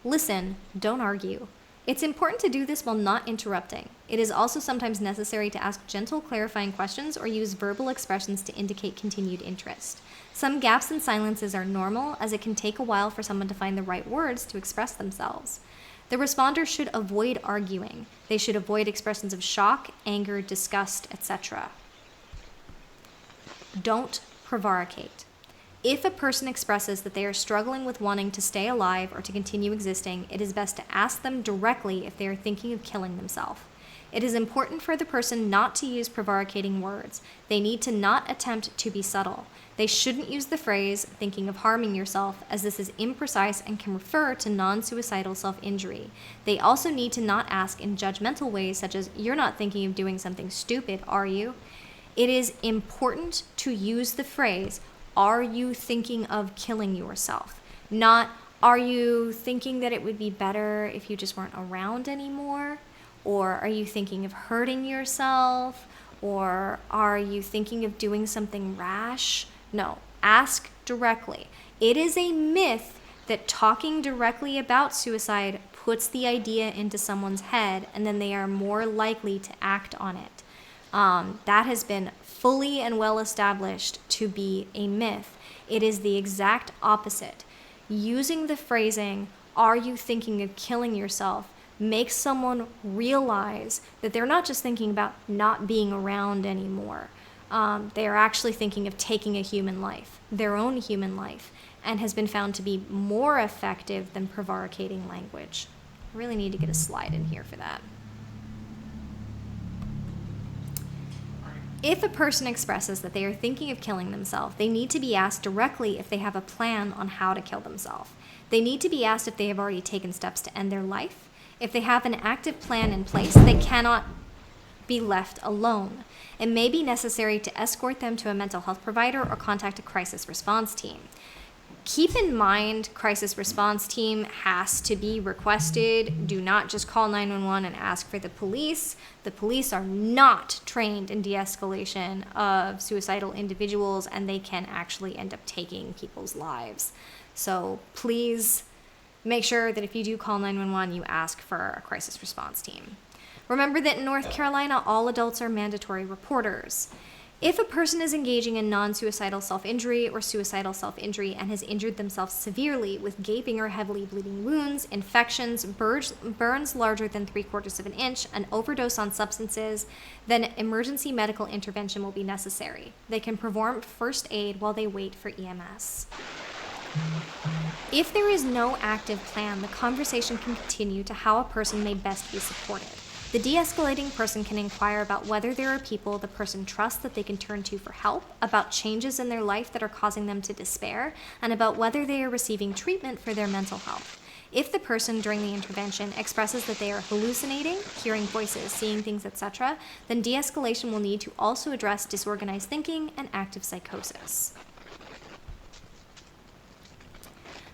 Listen, don't argue. It's important to do this while not interrupting. It is also sometimes necessary to ask gentle, clarifying questions or use verbal expressions to indicate continued interest. Some gaps and silences are normal, as it can take a while for someone to find the right words to express themselves. The responder should avoid arguing. They should avoid expressions of shock, anger, disgust, etc. Don't prevaricate. If a person expresses that they are struggling with wanting to stay alive or to continue existing, it is best to ask them directly if they are thinking of killing themselves. It is important for the person not to use prevaricating words. They need to not attempt to be subtle. They shouldn't use the phrase "thinking of harming yourself," as this is imprecise and can refer to non-suicidal self-injury. They also need to not ask in judgmental ways such as, "You're not thinking of doing something stupid, are you?" It is important to use the phrase, "Are you thinking of killing yourself?" Not, "Are you thinking that it would be better if you just weren't around anymore?" Or, "Are you thinking of hurting yourself?" Or, "Are you thinking of doing something rash?" No, ask directly. It is a myth that talking directly about suicide puts the idea into someone's head and then they are more likely to act on it. That has been fully and well established to be a myth. It is the exact opposite. Using the phrasing, "Are you thinking of killing yourself?" makes someone realize that they're not just thinking about not being around anymore. They are actually thinking of taking a human life, their own human life, and has been found to be more effective than prevaricating language. I really need to get a slide in here for that. If a person expresses that they are thinking of killing themselves, they need to be asked directly if they have a plan on how to kill themselves. They need to be asked if they have already taken steps to end their life. If they have an active plan in place, they cannot be left alone. It may be necessary to escort them to a mental health provider or contact a crisis response team. Keep in mind, crisis response team has to be requested. Do not just call 911 and ask for the police. The police are not trained in de-escalation of suicidal individuals, and they can actually end up taking people's lives. So please make sure that if you do call 911, you ask for a crisis response team. Remember that in North Carolina, all adults are mandatory reporters. If a person is engaging in non-suicidal self-injury or suicidal self-injury and has injured themselves severely with gaping or heavily bleeding wounds, infections, burns larger than 3/4 of an inch, an overdose on substances, then emergency medical intervention will be necessary. They can perform first aid while they wait for EMS. If there is no active plan, the conversation can continue to how a person may best be supported. The de-escalating person can inquire about whether there are people the person trusts that they can turn to for help, about changes in their life that are causing them to despair, and about whether they are receiving treatment for their mental health. If the person during the intervention expresses that they are hallucinating, hearing voices, seeing things, etc., then de-escalation will need to also address disorganized thinking and active psychosis.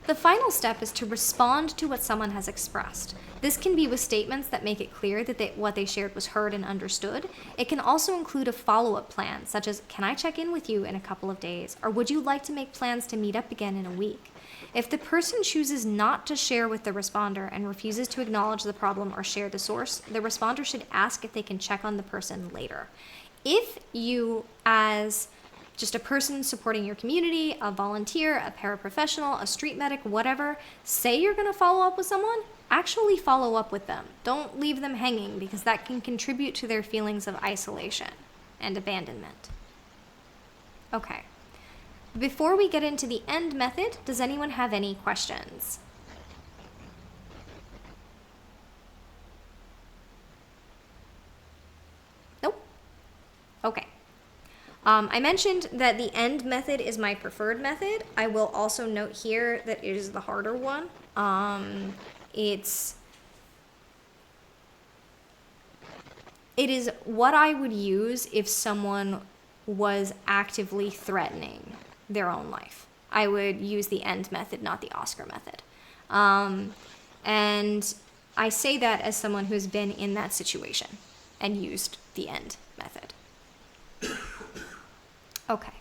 The final step is to respond to what someone has expressed. This can be with statements that make it clear that what they shared was heard and understood. It can also include a follow-up plan, such as, "Can I check in with you in a couple of days?" or "Would you like to make plans to meet up again in a week?" If the person chooses not to share with the responder and refuses to acknowledge the problem or share the source, the responder should ask if they can check on the person later. If you, as just a person supporting your community, a volunteer, a paraprofessional, a street medic, whatever, say you're going to follow up with someone, actually follow up with them. Don't leave them hanging, because that can contribute to their feelings of isolation and abandonment. Okay. Before we get into the end method, does anyone have any questions? Nope. Okay. I mentioned that the end method is my preferred method. I will also note here that it is the harder one. It is what I would use if someone was actively threatening their own life. I would use the end method, not the Oscar method. And I say that as someone who's been in that situation and used the end method. Okay.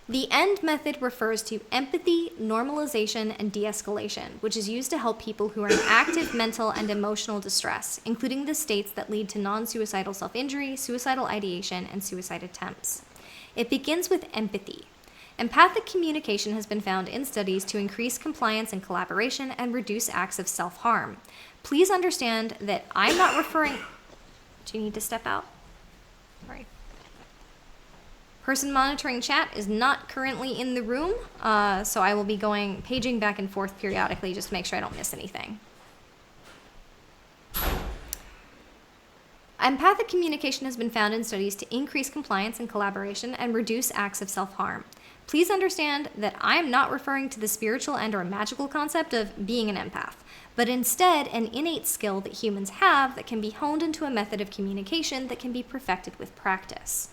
The END method refers to empathy, normalization, and de-escalation, which is used to help people who are in active mental and emotional distress, including the states that lead to non-suicidal self-injury, suicidal ideation, and suicide attempts. It begins with empathy. Empathic communication has been found in studies to increase compliance and collaboration and reduce acts of self-harm. Please understand that I'm not referring... Do you need to step out? Sorry. Person monitoring chat is not currently in the room, so I will be paging back and forth periodically just to make sure I don't miss anything. Empathic communication has been found in studies to increase compliance and collaboration and reduce acts of self-harm. Please understand that I am not referring to the spiritual and/or magical concept of being an empath, but instead an innate skill that humans have that can be honed into a method of communication that can be perfected with practice.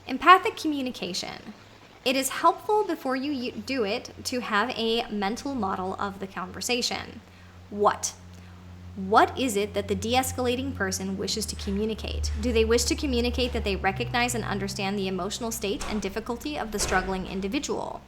Empathic communication. It is helpful before you do it to have a mental model of the conversation. What is it that the de-escalating person wishes to communicate? Do they wish to communicate that they recognize and understand the emotional state and difficulty of the struggling individual?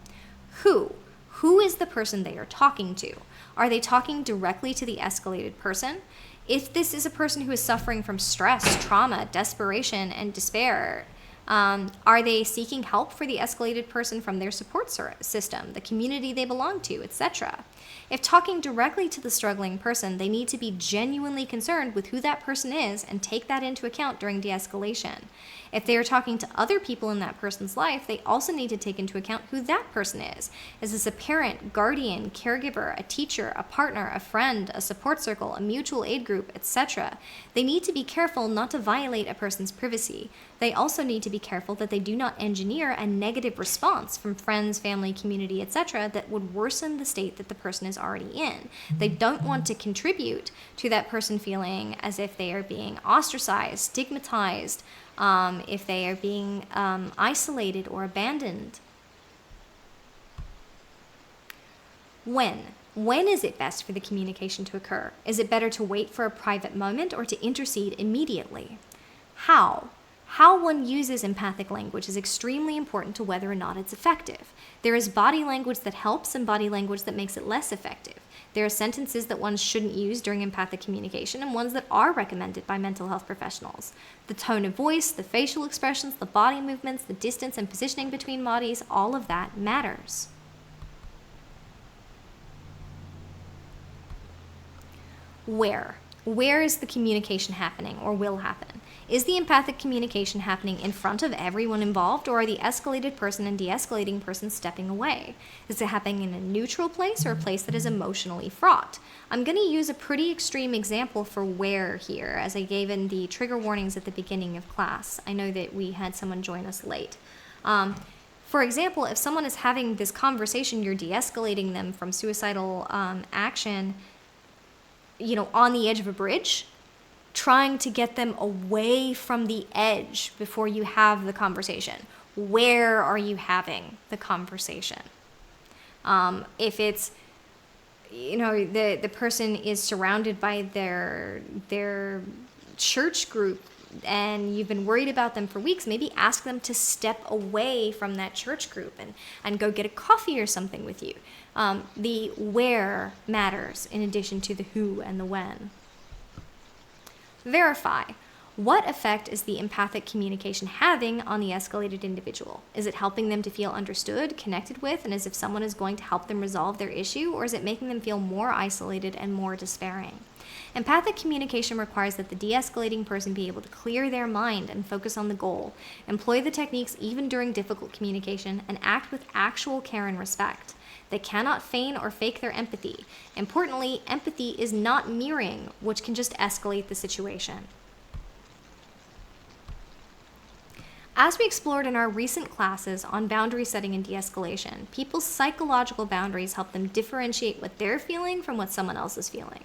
Who is the person they are talking to? Are they talking directly to the escalated person? If this is a person who is suffering from stress, trauma, desperation, and despair, are they seeking help for the escalated person from their support system, the community they belong to, etc.? If talking directly to the struggling person, they need to be genuinely concerned with who that person is and take that into account during de-escalation. If they are talking to other people in that person's life, they also need to take into account who that person is. Is this a parent, guardian, caregiver, a teacher, a partner, a friend, a support circle, a mutual aid group, etc.? They need to be careful not to violate a person's privacy. They also need to be careful that they do not engineer a negative response from friends, family, community, etc. that would worsen the state that the person is already in. They don't want to contribute to that person feeling as if they are being ostracized, stigmatized, if they are being isolated or abandoned. When is it best for the communication to occur? Is it better to wait for a private moment or to intercede immediately? How? How one uses empathic language is extremely important to whether or not it's effective. There is body language that helps and body language that makes it less effective. There are sentences that one shouldn't use during empathic communication and ones that are recommended by mental health professionals. The tone of voice, the facial expressions, the body movements, the distance and positioning between bodies, all of that matters. Where? Where is the communication happening or will happen? Is the empathic communication happening in front of everyone involved, or are the escalated person and de-escalating person stepping away? Is it happening in a neutral place or a place that is emotionally fraught? I'm going to use a pretty extreme example for where here, as I gave in the trigger warnings at the beginning of class. I know that we had someone join us late. For example, if someone is having this conversation, you're de-escalating them from suicidal action, on the edge of a bridge, trying to get them away from the edge before you have the conversation. Where are you having the conversation? If it's, the person is surrounded by their church group and you've been worried about them for weeks, maybe ask them to step away from that church group and go get a coffee or something with you. The where matters in addition to the who and the when. Verify. What effect is the empathic communication having on the escalated individual? Is it helping them to feel understood, connected with, and as if someone is going to help them resolve their issue, or is it making them feel more isolated and more despairing? Empathic communication requires that the de-escalating person be able to clear their mind and focus on the goal, employ the techniques even during difficult communication, and act with actual care and respect. They cannot feign or fake their empathy. Importantly, empathy is not mirroring, which can just escalate the situation. As we explored in our recent classes on boundary setting and de-escalation, people's psychological boundaries help them differentiate what they're feeling from what someone else is feeling.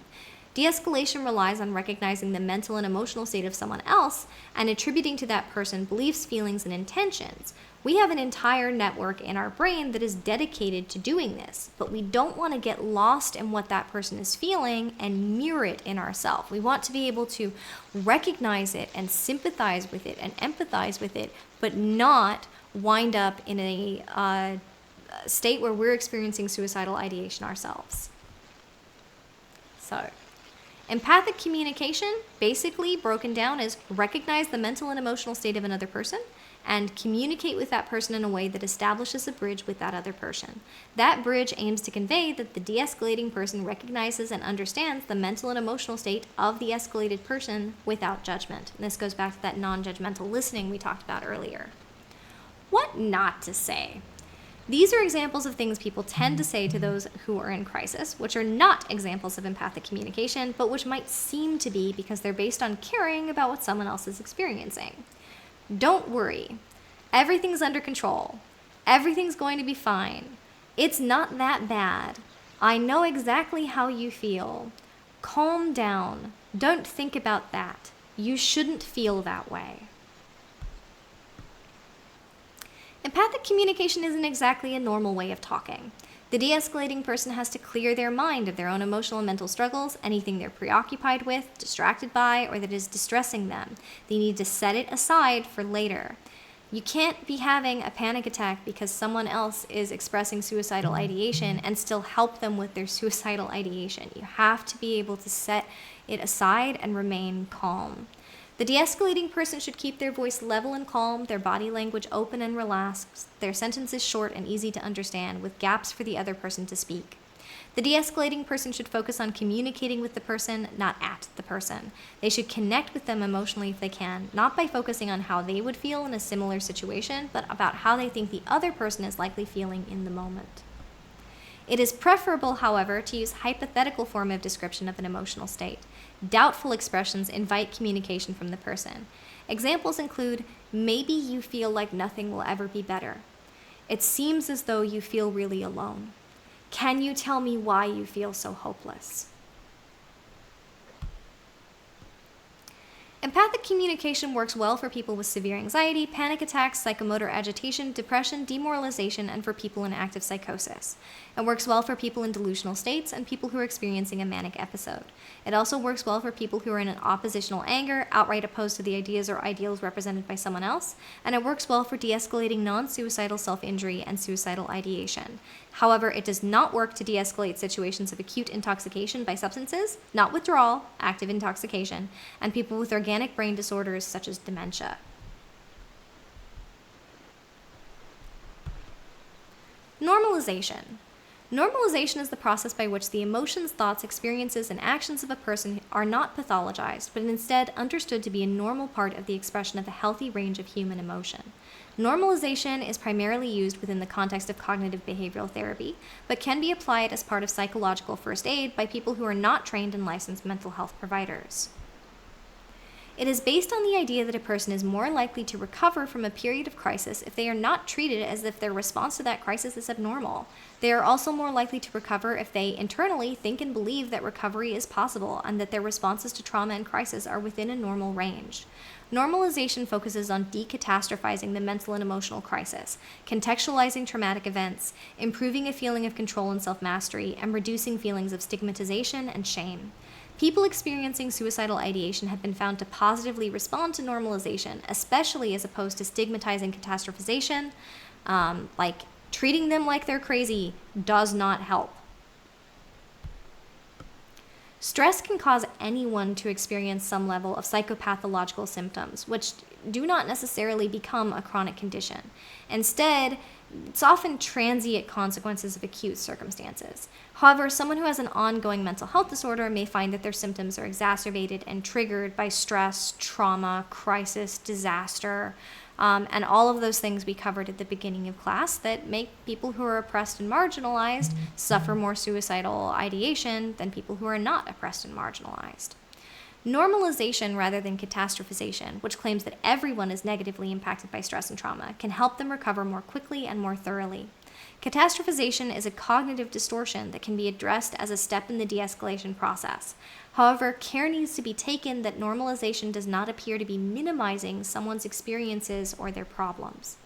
De-escalation relies on recognizing the mental and emotional state of someone else and attributing to that person beliefs, feelings, and intentions. We have an entire network in our brain that is dedicated to doing this, but we don't want to get lost in what that person is feeling and mirror it in ourselves. We want to be able to recognize it and sympathize with it and empathize with it, but not wind up in a state where we're experiencing suicidal ideation ourselves. So, empathic communication, basically broken down, is recognize the mental and emotional state of another person and communicate with that person in a way that establishes a bridge with that other person. That bridge aims to convey that the de-escalating person recognizes and understands the mental and emotional state of the escalated person without judgment. And this goes back to that non-judgmental listening we talked about earlier. What not to say? These are examples of things people tend to say to those who are in crisis, which are not examples of empathic communication, but which might seem to be because they're based on caring about what someone else is experiencing. Don't worry. Everything's under control. Everything's going to be fine. It's not that bad. I know exactly how you feel. Calm down. Don't think about that. You shouldn't feel that way. Empathic communication isn't exactly a normal way of talking. The de-escalating person has to clear their mind of their own emotional and mental struggles, anything they're preoccupied with, distracted by, or that is distressing them. They need to set it aside for later. You can't be having a panic attack because someone else is expressing suicidal ideation and still help them with their suicidal ideation. You have to be able to set it aside and remain calm. The de-escalating person should keep their voice level and calm, their body language open and relaxed, their sentences short and easy to understand, with gaps for the other person to speak. The de-escalating person should focus on communicating with the person, not at the person. They should connect with them emotionally if they can, not by focusing on how they would feel in a similar situation, but about how they think the other person is likely feeling in the moment. It is preferable, however, to use hypothetical form of description of an emotional state. Doubtful expressions invite communication from the person. Examples include, maybe you feel like nothing will ever be better. It seems as though you feel really alone. Can you tell me why you feel so hopeless? Empathic communication works well for people with severe anxiety, panic attacks, psychomotor agitation, depression, demoralization, and for people in active psychosis. It works well for people in delusional states and people who are experiencing a manic episode. It also works well for people who are in an oppositional anger, outright opposed to the ideas or ideals represented by someone else, and it works well for de-escalating non-suicidal self-injury and suicidal ideation. However, it does not work to de-escalate situations of acute intoxication by substances, not withdrawal, active intoxication, and people with organic brain disorders such as dementia. Normalization. Normalization is the process by which the emotions, thoughts, experiences, and actions of a person are not pathologized, but instead understood to be a normal part of the expression of a healthy range of human emotion. Normalization is primarily used within the context of cognitive behavioral therapy, but can be applied as part of psychological first aid by people who are not trained and licensed mental health providers. It is based on the idea that a person is more likely to recover from a period of crisis if they are not treated as if their response to that crisis is abnormal. They are also more likely to recover if they internally think and believe that recovery is possible and that their responses to trauma and crisis are within a normal range. Normalization focuses on decatastrophizing the mental and emotional crisis, contextualizing traumatic events, improving a feeling of control and self-mastery, and reducing feelings of stigmatization and shame. People experiencing suicidal ideation have been found to positively respond to normalization, especially as opposed to stigmatizing catastrophization, like treating them like they're crazy does not help. Stress can cause anyone to experience some level of psychopathological symptoms, which do not necessarily become a chronic condition. Instead, it's often transient consequences of acute circumstances. However, someone who has an ongoing mental health disorder may find that their symptoms are exacerbated and triggered by stress, trauma, crisis, disaster, and all of those things we covered at the beginning of class that make people who are oppressed and marginalized suffer more suicidal ideation than people who are not oppressed and marginalized. Normalization rather than catastrophization, which claims that everyone is negatively impacted by stress and trauma, can help them recover more quickly and more thoroughly. Catastrophization is a cognitive distortion that can be addressed as a step in the de-escalation process. However, care needs to be taken that normalization does not appear to be minimizing someone's experiences or their problems.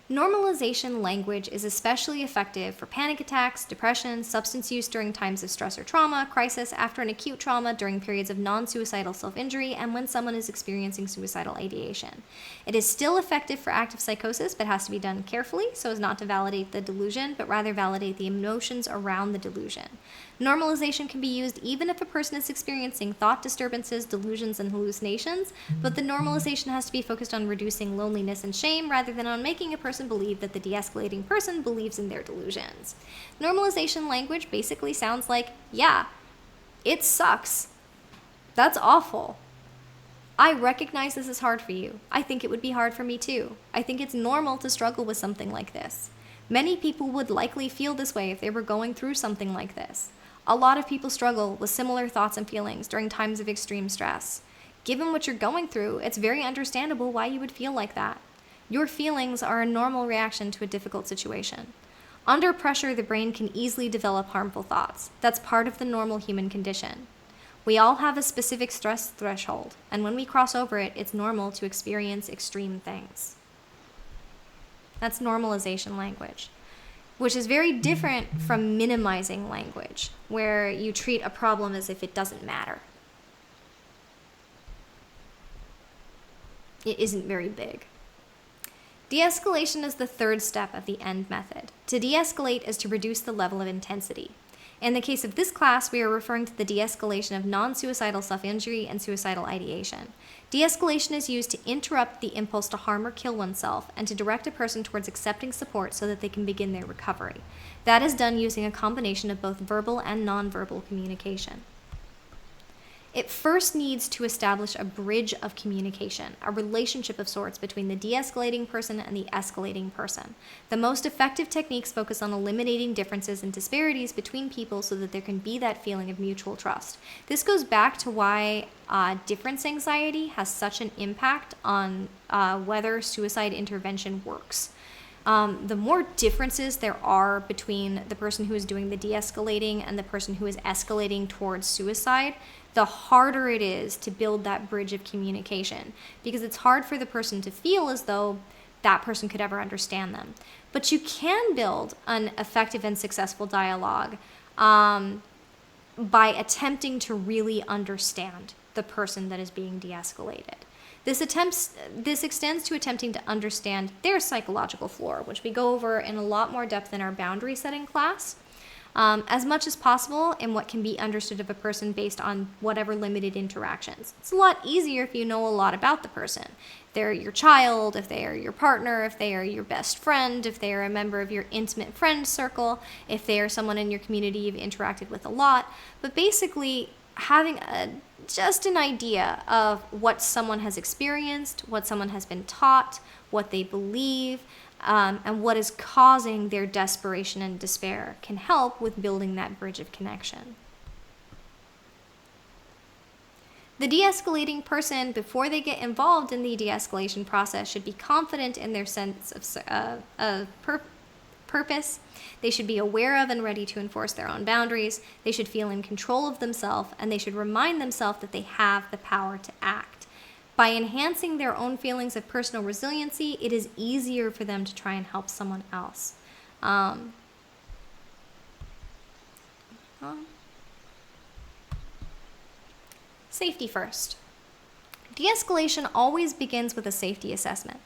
Normalization language is especially effective for panic attacks, depression, substance use during times of stress or trauma, crisis after an acute trauma, during periods of non-suicidal self-injury, and when someone is experiencing suicidal ideation. It is still effective for active psychosis, but has to be done carefully so as not to validate the delusion, but rather validate the emotions around the delusion. Normalization can be used even if a person is experiencing thought disturbances, delusions, and hallucinations, but the normalization has to be focused on reducing loneliness and shame rather than on making a person believe that the de-escalating person believes in their delusions. Normalization language basically sounds like, yeah, it sucks. That's awful. I recognize this is hard for you. I think it would be hard for me too. I think it's normal to struggle with something like this. Many people would likely feel this way if they were going through something like this. A lot of people struggle with similar thoughts and feelings during times of extreme stress. Given what you're going through, it's very understandable why you would feel like that. Your feelings are a normal reaction to a difficult situation. Under pressure, the brain can easily develop harmful thoughts. That's part of the normal human condition. We all have a specific stress threshold, and when we cross over it, it's normal to experience extreme things. That's normalization language, which is very different from minimizing language, where you treat a problem as if it doesn't matter. It isn't very big. De-escalation is the third step of the END method. To de-escalate is to reduce the level of intensity. In the case of this class, we are referring to the de-escalation of non-suicidal self-injury and suicidal ideation. De-escalation is used to interrupt the impulse to harm or kill oneself and to direct a person towards accepting support so that they can begin their recovery. That is done using a combination of both verbal and non-verbal communication. It first needs to establish a bridge of communication, a relationship of sorts between the de-escalating person and the escalating person. The most effective techniques focus on eliminating differences and disparities between people so that there can be that feeling of mutual trust. This goes back to why difference anxiety has such an impact on whether suicide intervention works. The more differences there are between the person who is doing the de-escalating and the person who is escalating towards suicide, the harder it is to build that bridge of communication, because it's hard for the person to feel as though that person could ever understand them. But you can build an effective and successful dialogue by attempting to really understand the person that is being de-escalated. This extends to attempting to understand their psychological floor, which we go over in a lot more depth in our boundary setting class, as much as possible in what can be understood of a person based on whatever limited interactions. It's a lot easier if you know a lot about the person. If they're your child, if they are your partner, if they are your best friend, if they are a member of your intimate friend circle, if they are someone in your community you've interacted with a lot. But basically, having just an idea of what someone has experienced, what someone has been taught, what they believe, and what is causing their desperation and despair can help with building that bridge of connection. The de-escalating person, before they get involved in the de-escalation process, should be confident in their sense of purpose. They should be aware of and ready to enforce their own boundaries. They should feel in control of themselves, and they should remind themselves that they have the power to act. By enhancing their own feelings of personal resiliency, it is easier for them to try and help someone else. Safety first. De-escalation always begins with a safety assessment.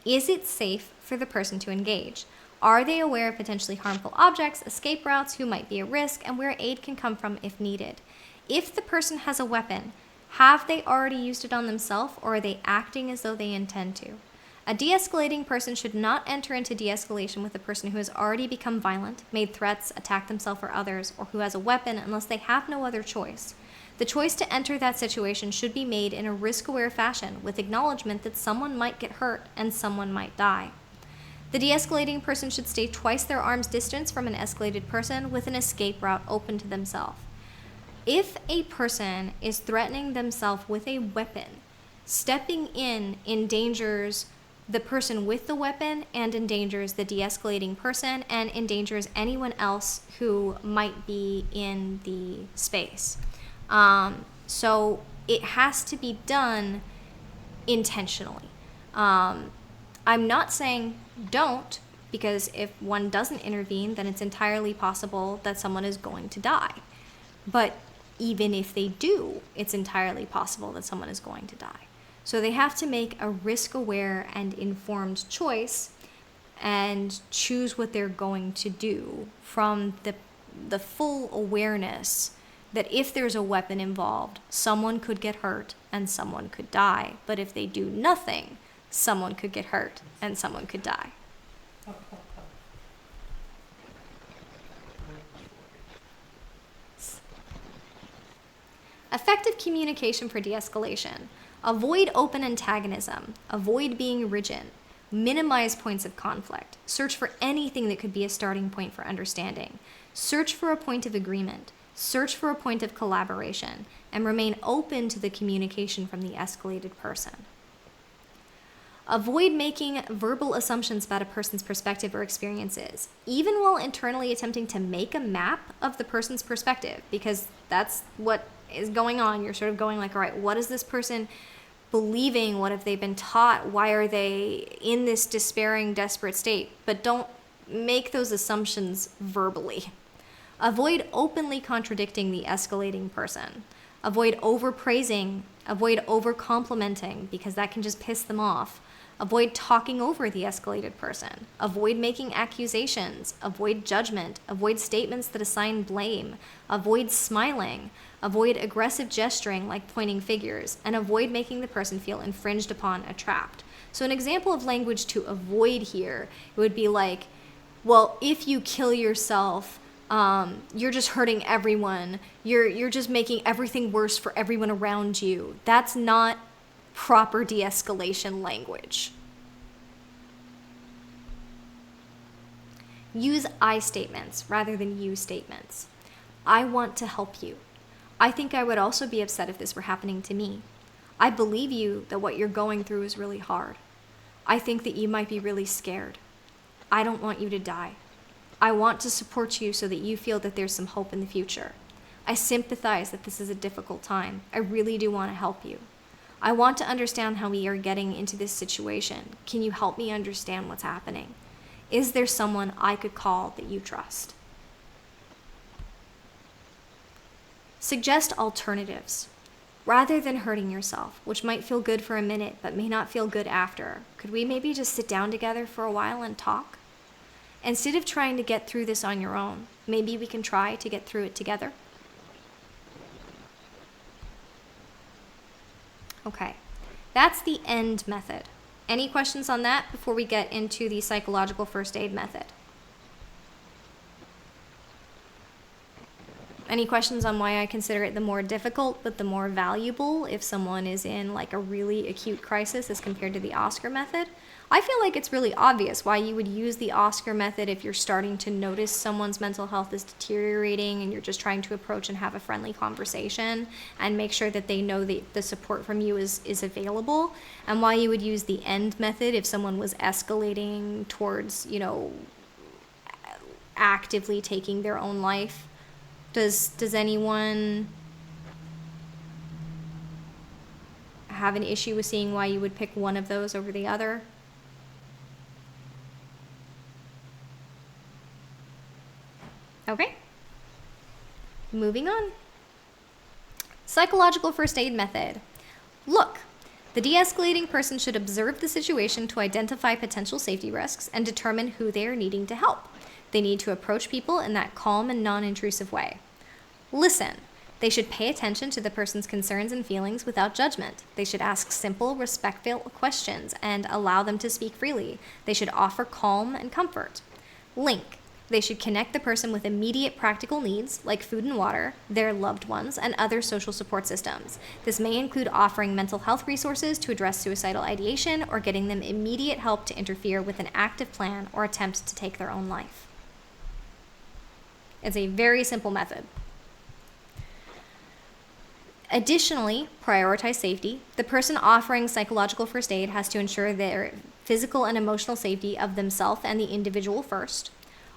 Is it safe for the person to engage? Are they aware of potentially harmful objects, escape routes, who might be at risk, and where aid can come from if needed? If the person has a weapon, have they already used it on themselves, or are they acting as though they intend to? A de-escalating person should not enter into de-escalation with a person who has already become violent, made threats, attacked themselves or others, or who has a weapon unless they have no other choice. The choice to enter that situation should be made in a risk-aware fashion, with acknowledgement that someone might get hurt and someone might die. The de-escalating person should stay twice their arm's distance from an escalated person with an escape route open to themselves. If a person is threatening themselves with a weapon, stepping in endangers the person with the weapon and endangers the de-escalating person and endangers anyone else who might be in the space. So it has to be done intentionally. I'm not saying don't, because if one doesn't intervene, then it's entirely possible that someone is going to die. But even if they do, it's entirely possible that someone is going to die. So they have to make a risk-aware and informed choice and choose what they're going to do from the full awareness that if there's a weapon involved, someone could get hurt and someone could die. But if they do nothing, someone could get hurt and someone could die. Effective communication for de-escalation. Avoid open antagonism. Avoid being rigid. Minimize points of conflict. Search for anything that could be a starting point for understanding. Search for a point of agreement. Search for a point of collaboration. And remain open to the communication from the escalated person. Avoid making verbal assumptions about a person's perspective or experiences, even while internally attempting to make a map of the person's perspective, because that's what is going on. You're sort of going like, all right, what is this person believing? What have they been taught? Why are they in this despairing, desperate state? But don't make those assumptions verbally. Avoid openly contradicting the escalating person. Avoid overpraising. Avoid over-complimenting, because that can just piss them off. Avoid talking over the escalated person. Avoid making accusations. Avoid judgment. Avoid statements that assign blame. Avoid smiling. Avoid aggressive gesturing like pointing fingers. And avoid making the person feel infringed upon or trapped. So an example of language to avoid here would be like, well, if you kill yourself, you're just hurting everyone. You're just making everything worse for everyone around you. That's not proper de-escalation language. Use I statements rather than you statements. I want to help you. I think I would also be upset if this were happening to me. I believe you that what you're going through is really hard. I think that you might be really scared. I don't want you to die. I want to support you so that you feel that there's some hope in the future. I sympathize that this is a difficult time. I really do want to help you. I want to understand how we are getting into this situation. Can you help me understand what's happening? Is there someone I could call that you trust? Suggest alternatives. Rather than hurting yourself, which might feel good for a minute but may not feel good after, could we maybe just sit down together for a while and talk? Instead of trying to get through this on your own, maybe we can try to get through it together. Okay, that's the END method. Any questions on that before we get into the psychological first aid method? Any questions on why I consider it the more difficult but the more valuable if someone is in like a really acute crisis as compared to the Oscar method? I feel like it's really obvious why you would use the Oscar method if you're starting to notice someone's mental health is deteriorating and you're just trying to approach and have a friendly conversation and make sure that they know that the support from you is available, and why you would use the END method if someone was escalating towards, actively taking their own life. Does anyone have an issue with seeing why you would pick one of those over the other? Okay. Moving on. Psychological first aid method. Look, the de-escalating person should observe the situation to identify potential safety risks and determine who they are needing to help. They need to approach people in that calm and non-intrusive way. Listen. They should pay attention to the person's concerns and feelings without judgment. They should ask simple, respectful questions and allow them to speak freely. They should offer calm and comfort. Link. They should connect the person with immediate practical needs, like food and water, their loved ones, and other social support systems. This may include offering mental health resources to address suicidal ideation or getting them immediate help to interfere with an active plan or attempt to take their own life. It's a very simple method. Additionally, prioritize safety. The person offering psychological first aid has to ensure their physical and emotional safety of themselves and the individual first.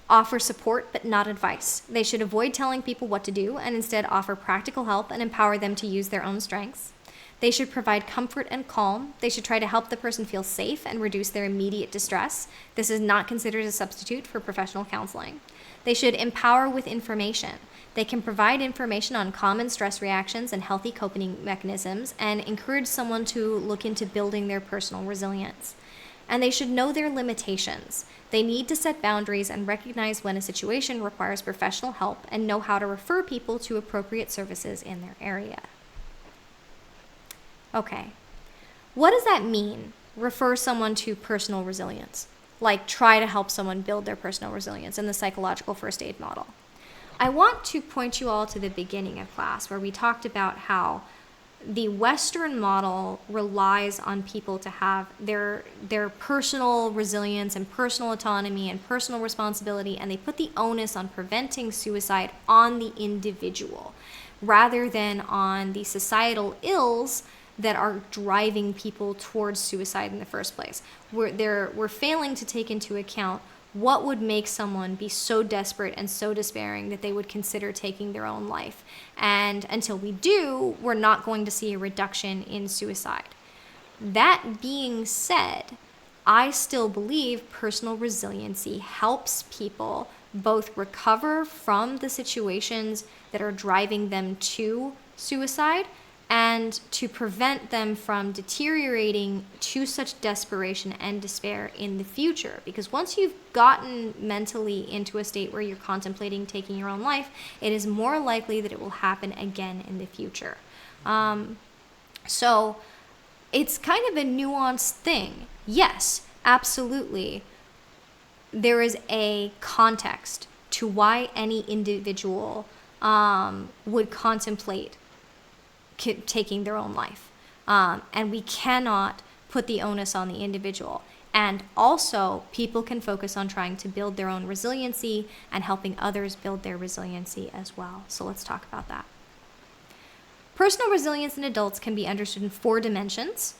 Offer support but not advice. They should avoid telling people what to do and instead offer practical help and empower them to use their own strengths. They should provide comfort and calm. They should try to help the person feel safe and reduce their immediate distress. This is not considered a substitute for professional counseling. They should empower with information. They can provide information on common stress reactions and healthy coping mechanisms and encourage someone to look into building their personal resilience. And they should know their limitations. They need to set boundaries and recognize when a situation requires professional help and know how to refer people to appropriate services in their area. Okay, what does that mean? Refer someone to personal resilience. Like try to help someone build their personal resilience in the psychological first aid model. I want to point you all to the beginning of class where we talked about how the Western model relies on people to have their personal resilience and personal autonomy and personal responsibility, and they put the onus on preventing suicide on the individual rather than on the societal ills that are driving people towards suicide in the first place. We're failing to take into account what would make someone be so desperate and so despairing that they would consider taking their own life. And until we do, we're not going to see a reduction in suicide. That being said, I still believe personal resiliency helps people both recover from the situations that are driving them to suicide and to prevent them from deteriorating to such desperation and despair in the future. Because once you've gotten mentally into a state where you're contemplating taking your own life, it is more likely that it will happen again in the future. So it's kind of a nuanced thing. Yes, absolutely. There is a context to why any individual would contemplate taking their own life. And we cannot put the onus on the individual. And also, people can focus on trying to build their own resiliency and helping others build their resiliency as well. So let's talk about that. Personal resilience in adults can be understood in 4 dimensions.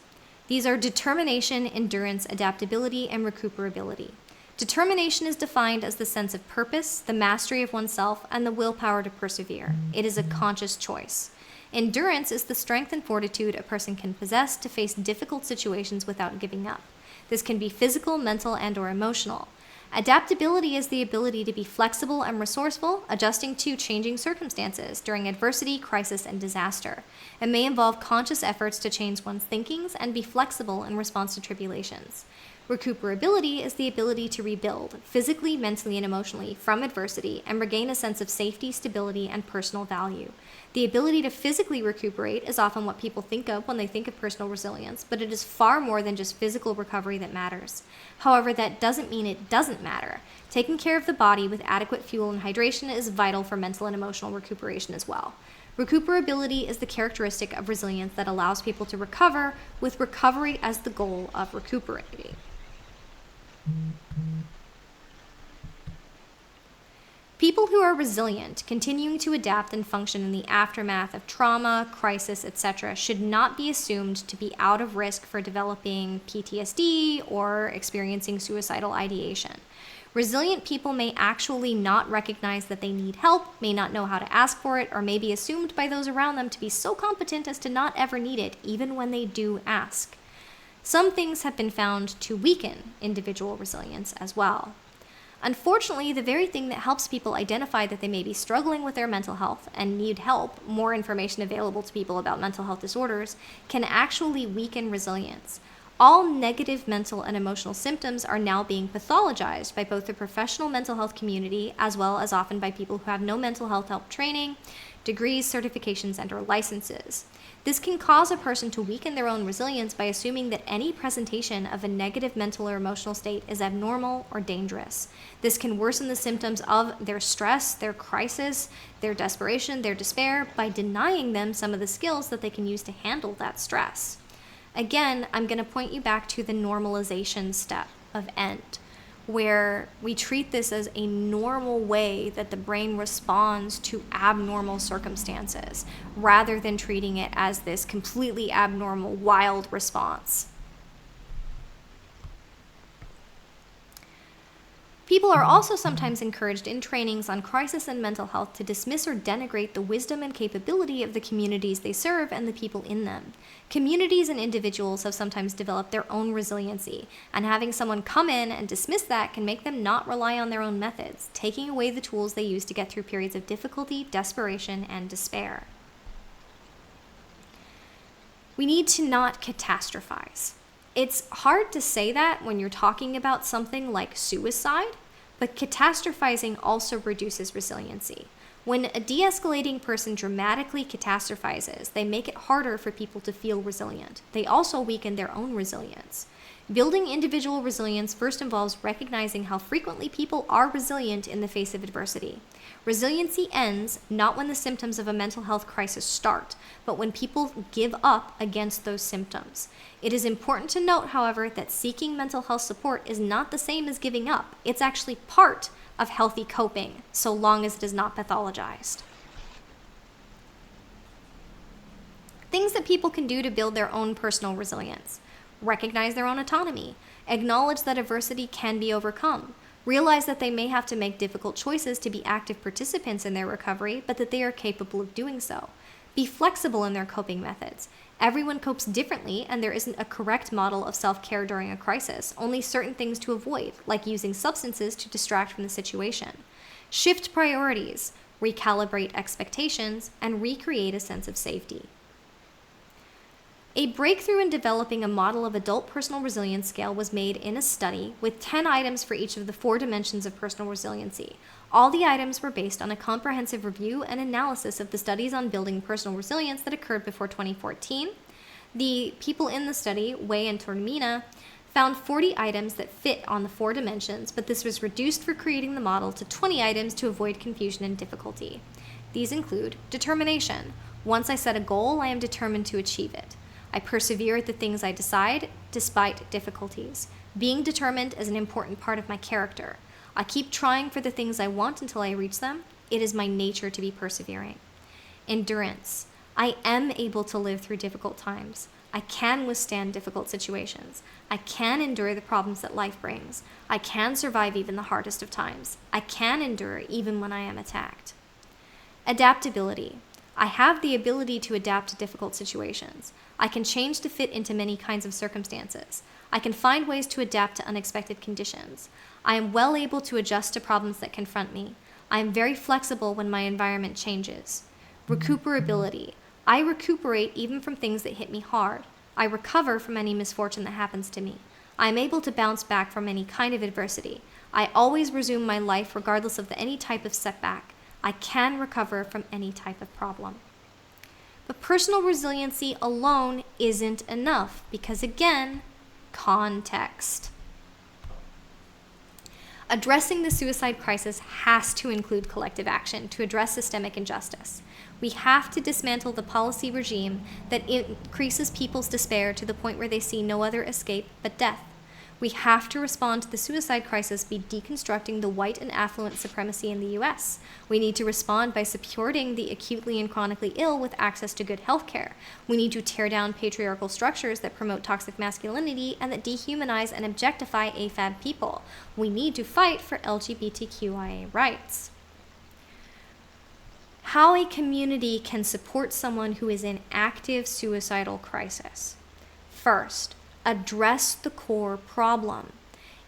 These are determination, endurance, adaptability, and recuperability. Determination is defined as the sense of purpose, the mastery of oneself, and the willpower to persevere. It is a conscious choice. Endurance is the strength and fortitude a person can possess to face difficult situations without giving up. This can be physical, mental, and/or emotional. Adaptability is the ability to be flexible and resourceful, adjusting to changing circumstances during adversity, crisis, and disaster. It may involve conscious efforts to change one's thinkings and be flexible in response to tribulations. Recuperability is the ability to rebuild, physically, mentally, and emotionally, from adversity and regain a sense of safety, stability, and personal value. The ability to physically recuperate is often what people think of when they think of personal resilience, but it is far more than just physical recovery that matters. However, that doesn't mean it doesn't matter. Taking care of the body with adequate fuel and hydration is vital for mental and emotional recuperation as well. Recuperability is the characteristic of resilience that allows people to recover, with recovery as the goal of recuperating. People who are resilient, continuing to adapt and function in the aftermath of trauma, crisis, etc., should not be assumed to be out of risk for developing PTSD or experiencing suicidal ideation. Resilient people may actually not recognize that they need help, may not know how to ask for it, or may be assumed by those around them to be so competent as to not ever need it, even when they do ask. Some things have been found to weaken individual resilience as well. Unfortunately, the very thing that helps people identify that they may be struggling with their mental health and need help, more information available to people about mental health disorders, can actually weaken resilience. All negative mental and emotional symptoms are now being pathologized by both the professional mental health community as well as often by people who have no mental health help training, degrees, certifications, and/or licenses. This can cause a person to weaken their own resilience by assuming that any presentation of a negative mental or emotional state is abnormal or dangerous. This can worsen the symptoms of their stress, their crisis, their desperation, their despair, by denying them some of the skills that they can use to handle that stress. Again, I'm going to point you back to the normalization step of END, where we treat this as a normal way that the brain responds to abnormal circumstances, rather than treating it as this completely abnormal, wild response. People are also sometimes encouraged in trainings on crisis and mental health to dismiss or denigrate the wisdom and capability of the communities they serve and the people in them. Communities and individuals have sometimes developed their own resiliency, and having someone come in and dismiss that can make them not rely on their own methods, taking away the tools they use to get through periods of difficulty, desperation, and despair. We need to not catastrophize. It's hard to say that when you're talking about something like suicide, but catastrophizing also reduces resiliency. When a de-escalating person dramatically catastrophizes, they make it harder for people to feel resilient. They also weaken their own resilience. Building individual resilience first involves recognizing how frequently people are resilient in the face of adversity. Resiliency ends not when the symptoms of a mental health crisis start, but when people give up against those symptoms. It is important to note, however, that seeking mental health support is not the same as giving up. It's actually part of healthy coping, so long as it is not pathologized. Things that people can do to build their own personal resilience. Recognize their own autonomy. Acknowledge that adversity can be overcome. Realize that they may have to make difficult choices to be active participants in their recovery, but that they are capable of doing so. Be flexible in their coping methods. Everyone copes differently, and there isn't a correct model of self-care during a crisis, only certain things to avoid, like using substances to distract from the situation. Shift priorities, recalibrate expectations, and recreate a sense of safety. A breakthrough in developing a model of adult personal resilience scale was made in a study with 10 items for each of the 4 dimensions of personal resiliency. All the items were based on a comprehensive review and analysis of the studies on building personal resilience that occurred before 2014. The people in the study, Wei and Tormina, found 40 items that fit on the 4 dimensions, but this was reduced for creating the model to 20 items to avoid confusion and difficulty. These include determination. Once I set a goal, I am determined to achieve it. I persevere at the things I decide, despite difficulties. Being determined is an important part of my character. I keep trying for the things I want until I reach them. It is my nature to be persevering. Endurance. I am able to live through difficult times. I can withstand difficult situations. I can endure the problems that life brings. I can survive even the hardest of times. I can endure even when I am attacked. Adaptability. I have the ability to adapt to difficult situations. I can change to fit into many kinds of circumstances. I can find ways to adapt to unexpected conditions. I am well able to adjust to problems that confront me. I am very flexible when my environment changes. Recuperability. I recuperate even from things that hit me hard. I recover from any misfortune that happens to me. I am able to bounce back from any kind of adversity. I always resume my life regardless of any type of setback. I can recover from any type of problem. But personal resiliency alone isn't enough because, again, context. Addressing the suicide crisis has to include collective action to address systemic injustice. We have to dismantle the policy regime that increases people's despair to the point where they see no other escape but death. We have to respond to the suicide crisis by deconstructing the white and affluent supremacy in the US. We need to respond by supporting the acutely and chronically ill with access to good health care. We need to tear down patriarchal structures that promote toxic masculinity and that dehumanize and objectify AFAB people. We need to fight for LGBTQIA rights. How a community can support someone who is in active suicidal crisis. First, address the core problem.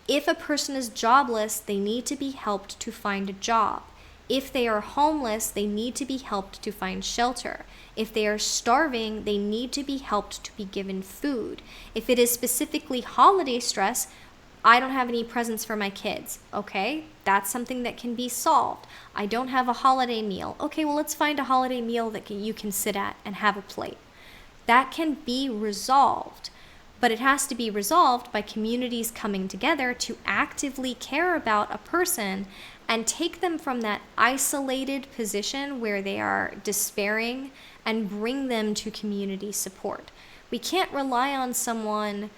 If a person is jobless, they need to be helped to find a job. If they are homeless, they need to be helped to find shelter. If they are starving, they need to be helped to be given food. If it is specifically holiday stress, I don't have any presents for my kids. Okay, that's something that can be solved. I don't have a holiday meal. Okay, well, let's find a holiday meal that you can sit at and have a plate. That can be resolved. But it has to be resolved by communities coming together to actively care about a person and take them from that isolated position where they are despairing and bring them to community support. We can't rely on someone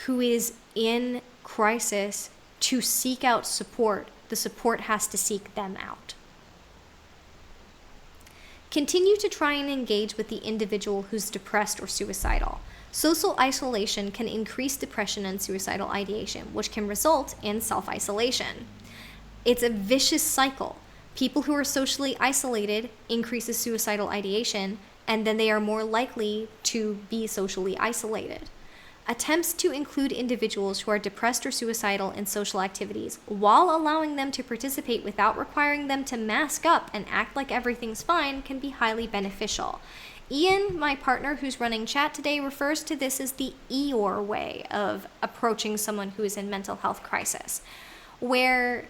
who is in crisis to seek out support. The support has to seek them out. Continue to try and engage with the individual who's depressed or suicidal. Social isolation can increase depression and suicidal ideation, which can result in self-isolation. It's a vicious cycle. People who are socially isolated increases suicidal ideation, and then they are more likely to be socially isolated. Attempts to include individuals who are depressed or suicidal in social activities while allowing them to participate without requiring them to mask up and act like everything's fine can be highly beneficial. Ian, my partner who's running chat today, refers to this as the Eeyore way of approaching someone who is in mental health crisis, where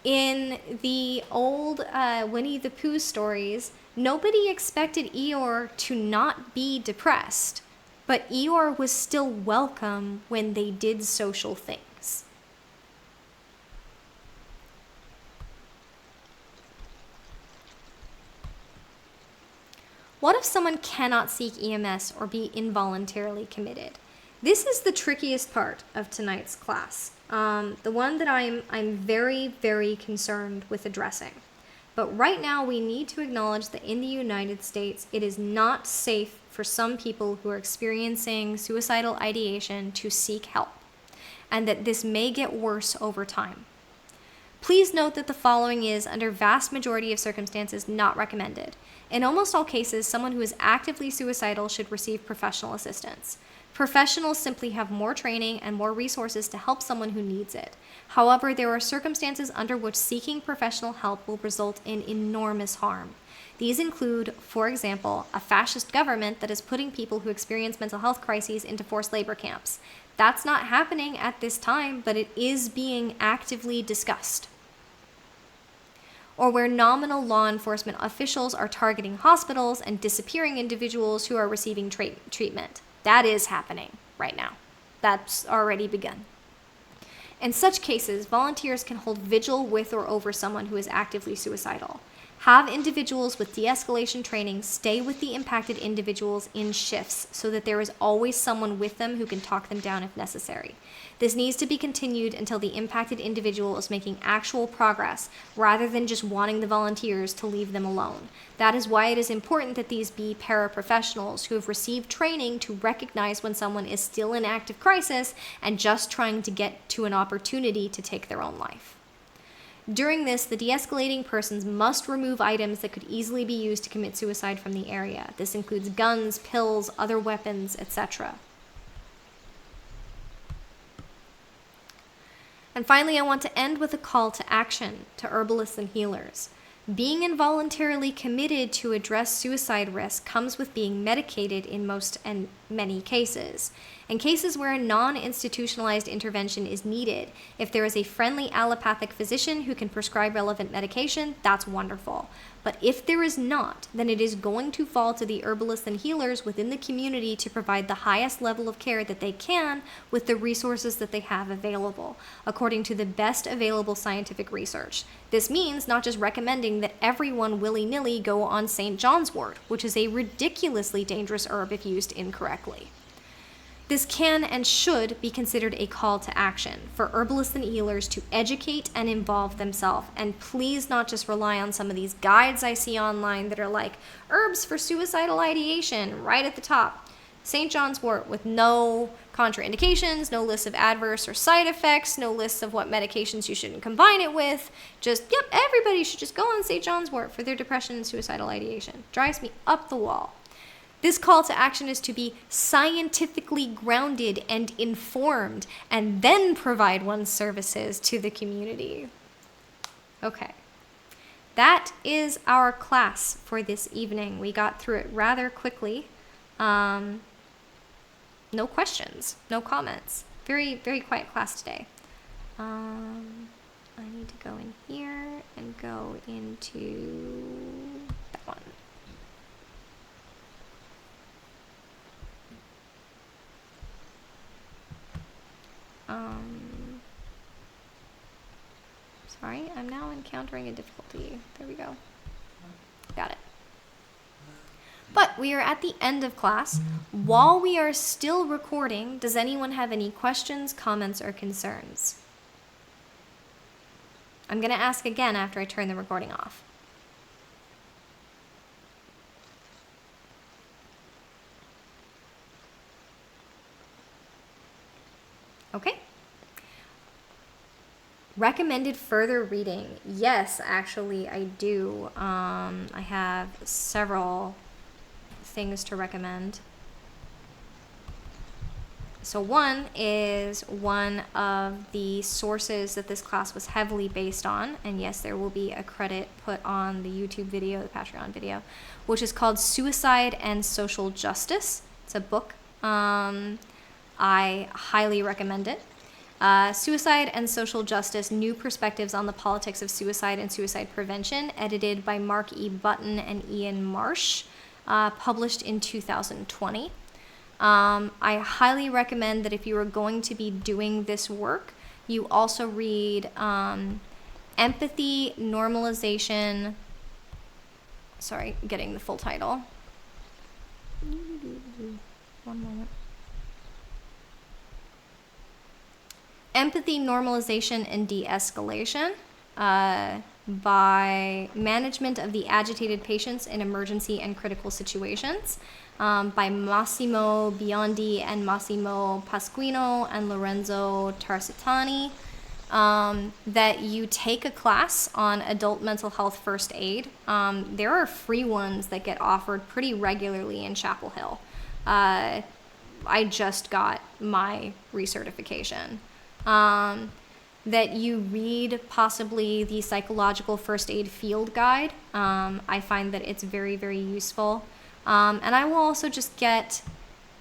in the old Winnie the Pooh stories, nobody expected Eeyore to not be depressed, but Eeyore was still welcome when they did social things. What if someone cannot seek EMS or be involuntarily committed? This is the trickiest part of tonight's class, the one that I'm very, very concerned with addressing. But right now we need to acknowledge that in the United States, it is not safe for some people who are experiencing suicidal ideation to seek help, and that this may get worse over time. Please note that the following is, under vast majority of circumstances, not recommended. In almost all cases, someone who is actively suicidal should receive professional assistance. Professionals simply have more training and more resources to help someone who needs it. However, there are circumstances under which seeking professional help will result in enormous harm. These include, for example, a fascist government that is putting people who experience mental health crises into forced labor camps. That's not happening at this time, but it is being actively discussed. Or where nominal law enforcement officials are targeting hospitals and disappearing individuals who are receiving treatment. That is happening right now. That's already begun. In such cases, volunteers can hold vigil with or over someone who is actively suicidal. Have individuals with de-escalation training stay with the impacted individuals in shifts so that there is always someone with them who can talk them down if necessary. This needs to be continued until the impacted individual is making actual progress rather than just wanting the volunteers to leave them alone. That is why it is important that these be paraprofessionals who have received training to recognize when someone is still in active crisis and just trying to get to an opportunity to take their own life. During this, the de-escalating persons must remove items that could easily be used to commit suicide from the area. This includes guns, pills, other weapons, etc. And finally, I want to end with a call to action to herbalists and healers. Being involuntarily committed to address suicide risk comes with being medicated in most and many cases. In cases where a non-institutionalized intervention is needed, if there is a friendly allopathic physician who can prescribe relevant medication, that's wonderful. But if there is not, then it is going to fall to the herbalists and healers within the community to provide the highest level of care that they can with the resources that they have available, according to the best available scientific research. This means not just recommending that everyone willy-nilly go on St. John's wort, which is a ridiculously dangerous herb if used incorrectly. This can and should be considered a call to action for herbalists and healers to educate and involve themselves. And please not just rely on some of these guides I see online that are like, herbs for suicidal ideation, right at the top. St. John's wort with no contraindications, no lists of adverse or side effects, no lists of what medications you shouldn't combine it with. Just, yep, everybody should just go on St. John's wort for their depression and suicidal ideation. Drives me up the wall. This call to action is to be scientifically grounded and informed, and then provide one's services to the community. Okay. That is our class for this evening. We got through it rather quickly. No questions, no comments. Very, very quiet class today. I need to go in here and go into that one. Sorry, I'm now encountering a difficulty. There we go. Got it. But we are at the end of class. While we are still recording, does anyone have any questions, comments, or concerns? I'm going to ask again after I turn the recording off. Okay. Recommended further reading. Yes, actually, I do. I have several things to recommend. So one is one of the sources that this class was heavily based on, and yes, there will be a credit put on the YouTube video, the Patreon video, which is called Suicide and Social Justice. It's a book. I highly recommend it. Suicide and Social Justice, New Perspectives on the Politics of Suicide and Suicide Prevention, edited by Mark E. Button and Ian Marsh, published in 2020. I highly recommend that if you are going to be doing this work, you also read Empathy, Normalization, sorry, getting the full title. One moment. Empathy, Normalization, and De-escalation by Management of the Agitated Patients in Emergency and Critical Situations by Massimo Biondi and Massimo Pasquino and Lorenzo Tarsitani. That you take a class on adult mental health first aid. There are free ones that get offered pretty regularly in Chapel Hill. I just got my recertification. That you read possibly the Psychological First Aid Field Guide. I find that it's very, very useful. And I will also just get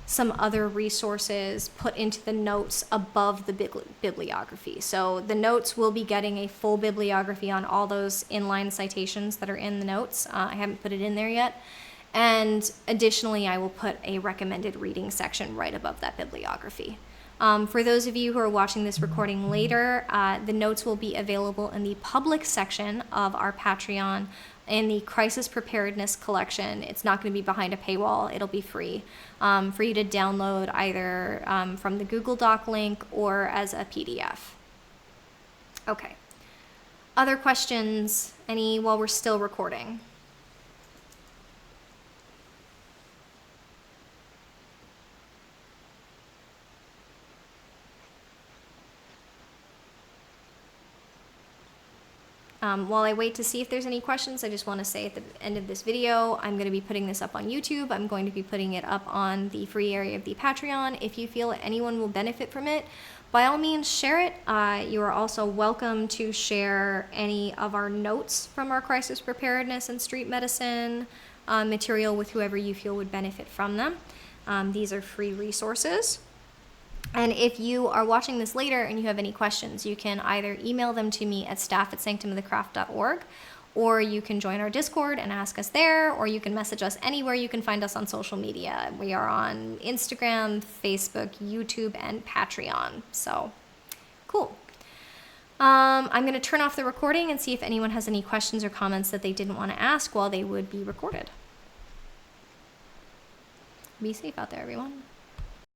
some other resources put into the notes above the bibliography. So the notes will be getting a full bibliography on all those inline citations that are in the notes. I haven't put it in there yet. And additionally, I will put a recommended reading section right above that bibliography. For those of you who are watching this recording later, the notes will be available in the public section of our Patreon in the crisis preparedness collection. It's not going to be behind a paywall. It'll be free for you to download either from the Google Doc link or as a PDF. Okay. Other questions? Any while we're still recording? While I wait to see if there's any questions, I just want to say at the end of this video, I'm going to be putting this up on YouTube. I'm going to be putting it up on the free area of the Patreon. If you feel anyone will benefit from it, by all means, share it. You are also welcome to share any of our notes from our crisis preparedness and street medicine material with whoever you feel would benefit from them. These are free resources. And if you are watching this later and you have any questions, you can either email them to me at staff@sanctumofthecraft.org, or you can join our Discord and ask us there, or you can message us anywhere you can find us on social media. We are on Instagram, Facebook, YouTube, and Patreon. So, cool. I'm going to turn off the recording and see if anyone has any questions or comments that they didn't want to ask while they would be recorded. Be safe out there, everyone.